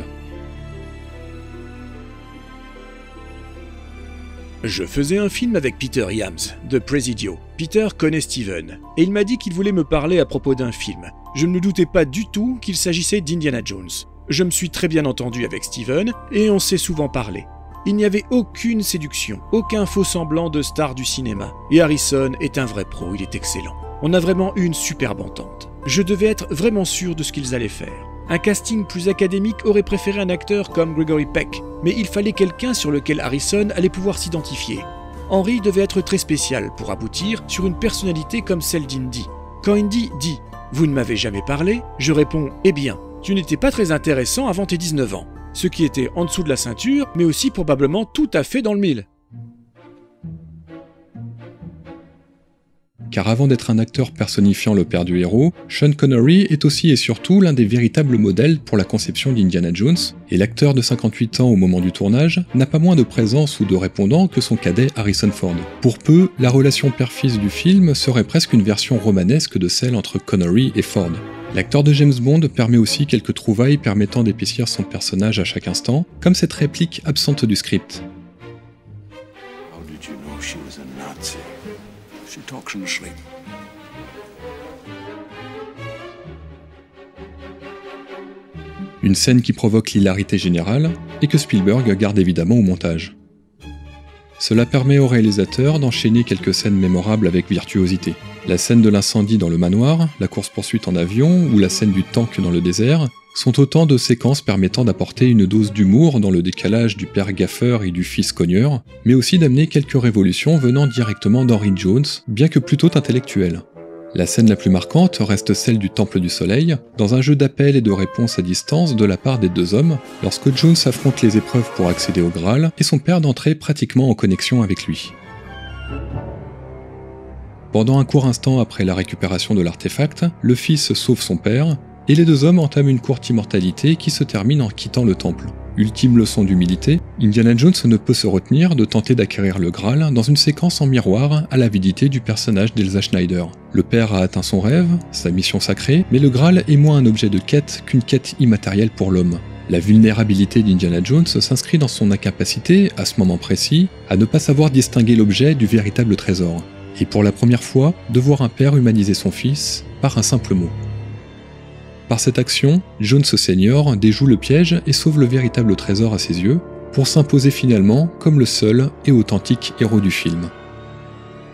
Je faisais un film avec Peter Iams, de Presidio. Peter connaît Steven, et il m'a dit qu'il voulait me parler à propos d'un film. Je ne me doutais pas du tout qu'il s'agissait d'Indiana Jones. Je me suis très bien entendu avec Steven, et on s'est souvent parlé. Il n'y avait aucune séduction, aucun faux semblant de star du cinéma. Et Harrison est un vrai pro, il est excellent. On a vraiment eu une superbe entente. Je devais être vraiment sûr de ce qu'ils allaient faire. Un casting plus académique aurait préféré un acteur comme Gregory Peck, mais il fallait quelqu'un sur lequel Harrison allait pouvoir s'identifier. Henry devait être très spécial pour aboutir sur une personnalité comme celle d'Indy. Quand Indy dit « Vous ne m'avez jamais parlé », je réponds « Eh bien, tu n'étais pas très intéressant avant tes 19 ans », ce qui était en dessous de la ceinture, mais aussi probablement tout à fait dans le mille. car avant d'être un acteur personnifiant le père du héros, Sean Connery est aussi et surtout l'un des véritables modèles pour la conception d'Indiana Jones, et l'acteur de 58 ans au moment du tournage n'a pas moins de présence ou de répondant que son cadet Harrison Ford. Pour peu, la relation père-fils du film serait presque une version romanesque de celle entre Connery et Ford. L'acteur de James Bond permet aussi quelques trouvailles permettant d'épaissir son personnage à chaque instant, comme cette réplique absente du script. How did you know she was a Nazi? She talks in her sleep. Une scène qui provoque l'hilarité générale et que Spielberg garde évidemment au montage. Cela permet au réalisateur d'enchaîner quelques scènes mémorables avec virtuosité. La scène de l'incendie dans le manoir, la course-poursuite en avion ou la scène du tank dans le désert sont autant de séquences permettant d'apporter une dose d'humour dans le décalage du père gaffeur et du fils cogneur, mais aussi d'amener quelques révolutions venant directement d'Henry Jones, bien que plutôt intellectuelles. La scène la plus marquante reste celle du Temple du Soleil, dans un jeu d'appel et de réponse à distance de la part des deux hommes, lorsque Jones affronte les épreuves pour accéder au Graal et son père d'entrer pratiquement en connexion avec lui. Pendant un court instant après la récupération de l'artefact, le fils sauve son père, et les deux hommes entament une courte immortalité qui se termine en quittant le temple. Ultime leçon d'humilité, Indiana Jones ne peut se retenir de tenter d'acquérir le Graal dans une séquence en miroir à l'avidité du personnage d'Elsa Schneider. Le père a atteint son rêve, sa mission sacrée, mais le Graal est moins un objet de quête qu'une quête immatérielle pour l'homme. La vulnérabilité d'Indiana Jones s'inscrit dans son incapacité, à ce moment précis, à ne pas savoir distinguer l'objet du véritable trésor. Et pour la première fois, de voir un père humaniser son fils par un simple mot. Par cette action, Jones Senior déjoue le piège et sauve le véritable trésor à ses yeux, pour s'imposer finalement comme le seul et authentique héros du film.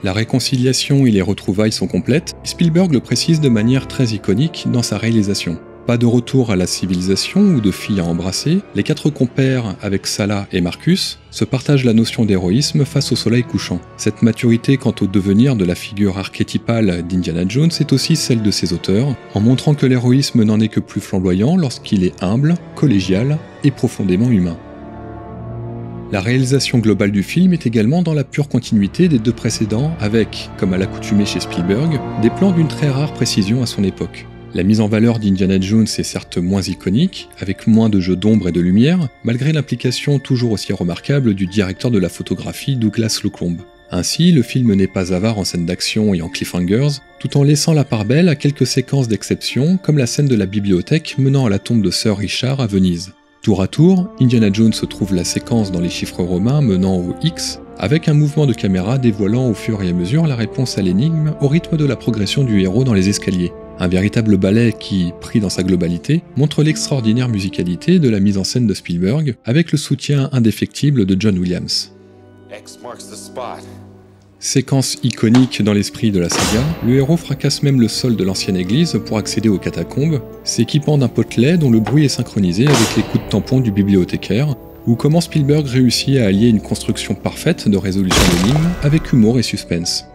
La réconciliation et les retrouvailles sont complètes, et Spielberg le précise de manière très iconique dans sa réalisation. Pas de retour à la civilisation ou de filles à embrasser, les quatre compères avec Salah et Marcus se partagent la notion d'héroïsme face au soleil couchant. Cette maturité quant au devenir de la figure archétypale d'Indiana Jones est aussi celle de ses auteurs, en montrant que l'héroïsme n'en est que plus flamboyant lorsqu'il est humble, collégial et profondément humain. La réalisation globale du film est également dans la pure continuité des deux précédents avec, comme à l'accoutumée chez Spielberg, des plans d'une très rare précision à son époque. La mise en valeur d'Indiana Jones est certes moins iconique, avec moins de jeux d'ombre et de lumière, malgré l'implication toujours aussi remarquable du directeur de la photographie Douglas Lacombe. Ainsi, le film n'est pas avare en scènes d'action et en cliffhangers, tout en laissant la part belle à quelques séquences d'exception, comme la scène de la bibliothèque menant à la tombe de Sir Richard à Venise. Tour à tour, Indiana Jones trouve la séquence dans les chiffres romains menant au X, avec un mouvement de caméra dévoilant au fur et à mesure la réponse à l'énigme au rythme de la progression du héros dans les escaliers. Un véritable ballet qui, pris dans sa globalité, montre l'extraordinaire musicalité de la mise en scène de Spielberg, avec le soutien indéfectible de John Williams. Séquence iconique dans l'esprit de la saga, le héros fracasse même le sol de l'ancienne église pour accéder aux catacombes, s'équipant d'un potelet dont le bruit est synchronisé avec les coups de tampon du bibliothécaire, ou comment Spielberg réussit à allier une construction parfaite de résolution d'énigmes avec humour et suspense.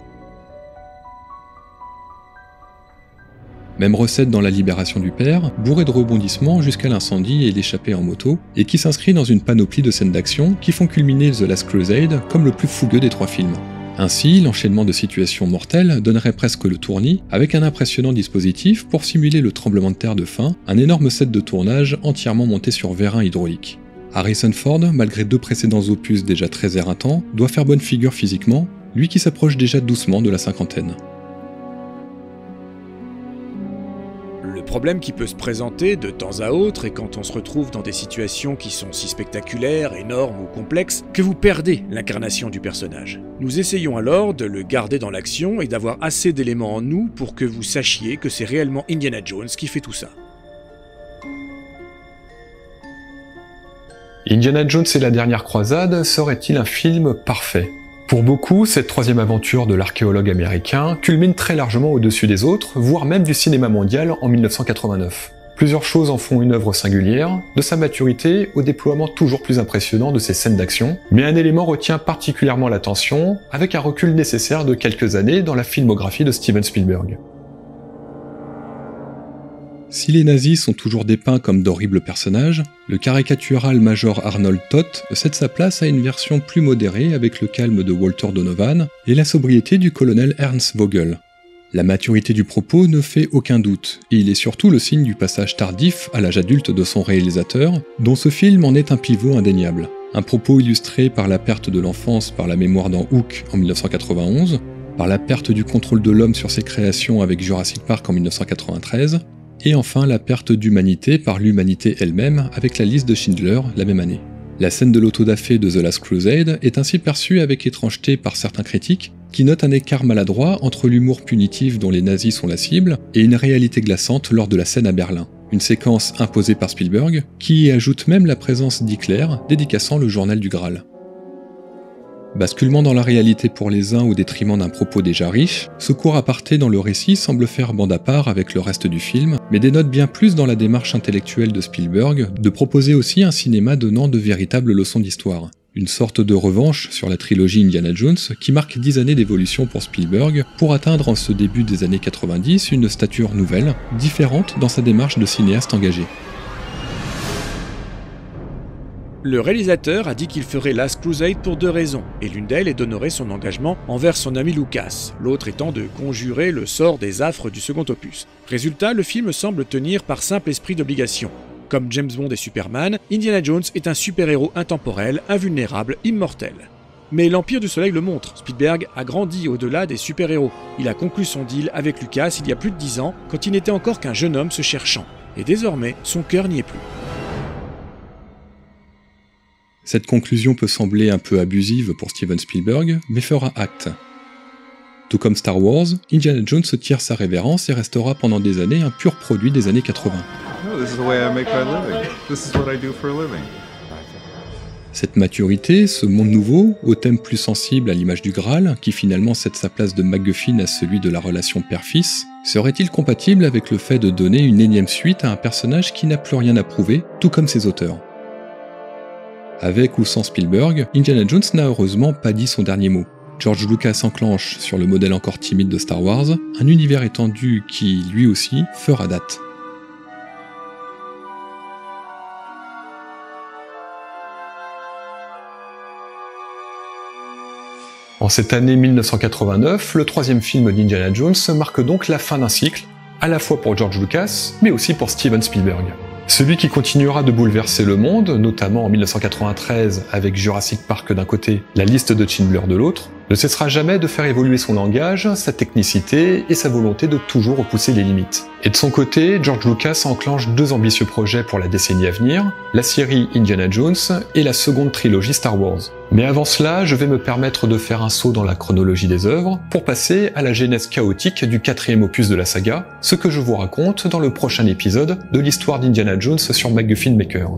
Même recette dans La libération du père, bourrée de rebondissements jusqu'à l'incendie et l'échappée en moto, et qui s'inscrit dans une panoplie de scènes d'action qui font culminer The Last Crusade comme le plus fougueux des trois films. Ainsi, l'enchaînement de situations mortelles donnerait presque le tournis, avec un impressionnant dispositif pour simuler le tremblement de terre de fin, un énorme set de tournage entièrement monté sur vérin hydraulique. Harrison Ford, malgré deux précédents opus déjà très éreintants, doit faire bonne figure physiquement, lui qui s'approche déjà doucement de la cinquantaine. Le problème qui peut se présenter de temps à autre est quand on se retrouve dans des situations qui sont si spectaculaires, énormes ou complexes que vous perdez l'incarnation du personnage. Nous essayons alors de le garder dans l'action et d'avoir assez d'éléments en nous pour que vous sachiez que c'est réellement Indiana Jones qui fait tout ça. Indiana Jones et la dernière croisade serait-il un film parfait ? Pour beaucoup, cette troisième aventure de l'archéologue américain culmine très largement au-dessus des autres, voire même du cinéma mondial en 1989. Plusieurs choses en font une œuvre singulière, de sa maturité au déploiement toujours plus impressionnant de ses scènes d'action, mais un élément retient particulièrement l'attention, avec un recul nécessaire de quelques années dans la filmographie de Steven Spielberg. Si les nazis sont toujours dépeints comme d'horribles personnages, le caricatural Major Arnold Toth cède sa place à une version plus modérée avec le calme de Walter Donovan et la sobriété du colonel Ernst Vogel. La maturité du propos ne fait aucun doute, et il est surtout le signe du passage tardif à l'âge adulte de son réalisateur, dont ce film en est un pivot indéniable. Un propos illustré par la perte de l'enfance par la mémoire dans Hook en 1991, par la perte du contrôle de l'homme sur ses créations avec Jurassic Park en 1993, et enfin la perte d'humanité par l'humanité elle-même avec la liste de Schindler la même année. La scène de l'autodafé de The Last Crusade est ainsi perçue avec étrangeté par certains critiques, qui notent un écart maladroit entre l'humour punitif dont les nazis sont la cible et une réalité glaçante lors de la scène à Berlin. Une séquence imposée par Spielberg, qui y ajoute même la présence d'Hitler, dédicaçant le journal du Graal. Basculement dans la réalité pour les uns au détriment d'un propos déjà riche, ce court aparté dans le récit semble faire bande à part avec le reste du film, mais dénote bien plus dans la démarche intellectuelle de Spielberg de proposer aussi un cinéma donnant de véritables leçons d'histoire. Une sorte de revanche sur la trilogie Indiana Jones qui marque 10 années d'évolution pour Spielberg pour atteindre en ce début des années 90 une stature nouvelle, différente dans sa démarche de cinéaste engagé. Le réalisateur a dit qu'il ferait Last Crusade pour 2 raisons, et l'une d'elles est d'honorer son engagement envers son ami Lucas, l'autre étant de conjurer le sort des affres du second opus. Résultat, le film semble tenir par simple esprit d'obligation. Comme James Bond et Superman, Indiana Jones est un super-héros intemporel, invulnérable, immortel. Mais l'Empire du Soleil le montre, Spielberg a grandi au-delà des super-héros. Il a conclu son deal avec Lucas il y a plus de 10 ans, quand il n'était encore qu'un jeune homme se cherchant. Et désormais, son cœur n'y est plus. Cette conclusion peut sembler un peu abusive pour Steven Spielberg, mais fera acte. Tout comme Star Wars, Indiana Jones tire sa révérence et restera pendant des années un pur produit des années 80. Cette maturité, ce monde nouveau, au thème plus sensible à l'image du Graal, qui finalement cède sa place de MacGuffin à celui de la relation père-fils, serait-il compatible avec le fait de donner une énième suite à un personnage qui n'a plus rien à prouver, tout comme ses auteurs ? Avec ou sans Spielberg, Indiana Jones n'a heureusement pas dit son dernier mot. George Lucas enclenche, sur le modèle encore timide de Star Wars, un univers étendu qui, lui aussi, fera date. En cette année 1989, le 3e film d'Indiana Jones marque donc la fin d'un cycle, à la fois pour George Lucas, mais aussi pour Steven Spielberg. Celui qui continuera de bouleverser le monde, notamment en 1993 avec Jurassic Park d'un côté, la liste de Schindler de l'autre, ne cessera jamais de faire évoluer son langage, sa technicité et sa volonté de toujours repousser les limites. Et de son côté, George Lucas enclenche 2 ambitieux projets pour la décennie à venir, la série Indiana Jones et la seconde trilogie Star Wars. Mais avant cela, je vais me permettre de faire un saut dans la chronologie des œuvres pour passer à la genèse chaotique du 4e opus de la saga, ce que je vous raconte dans le prochain épisode de l'histoire d'Indiana Jones sur MacGuffin Maker.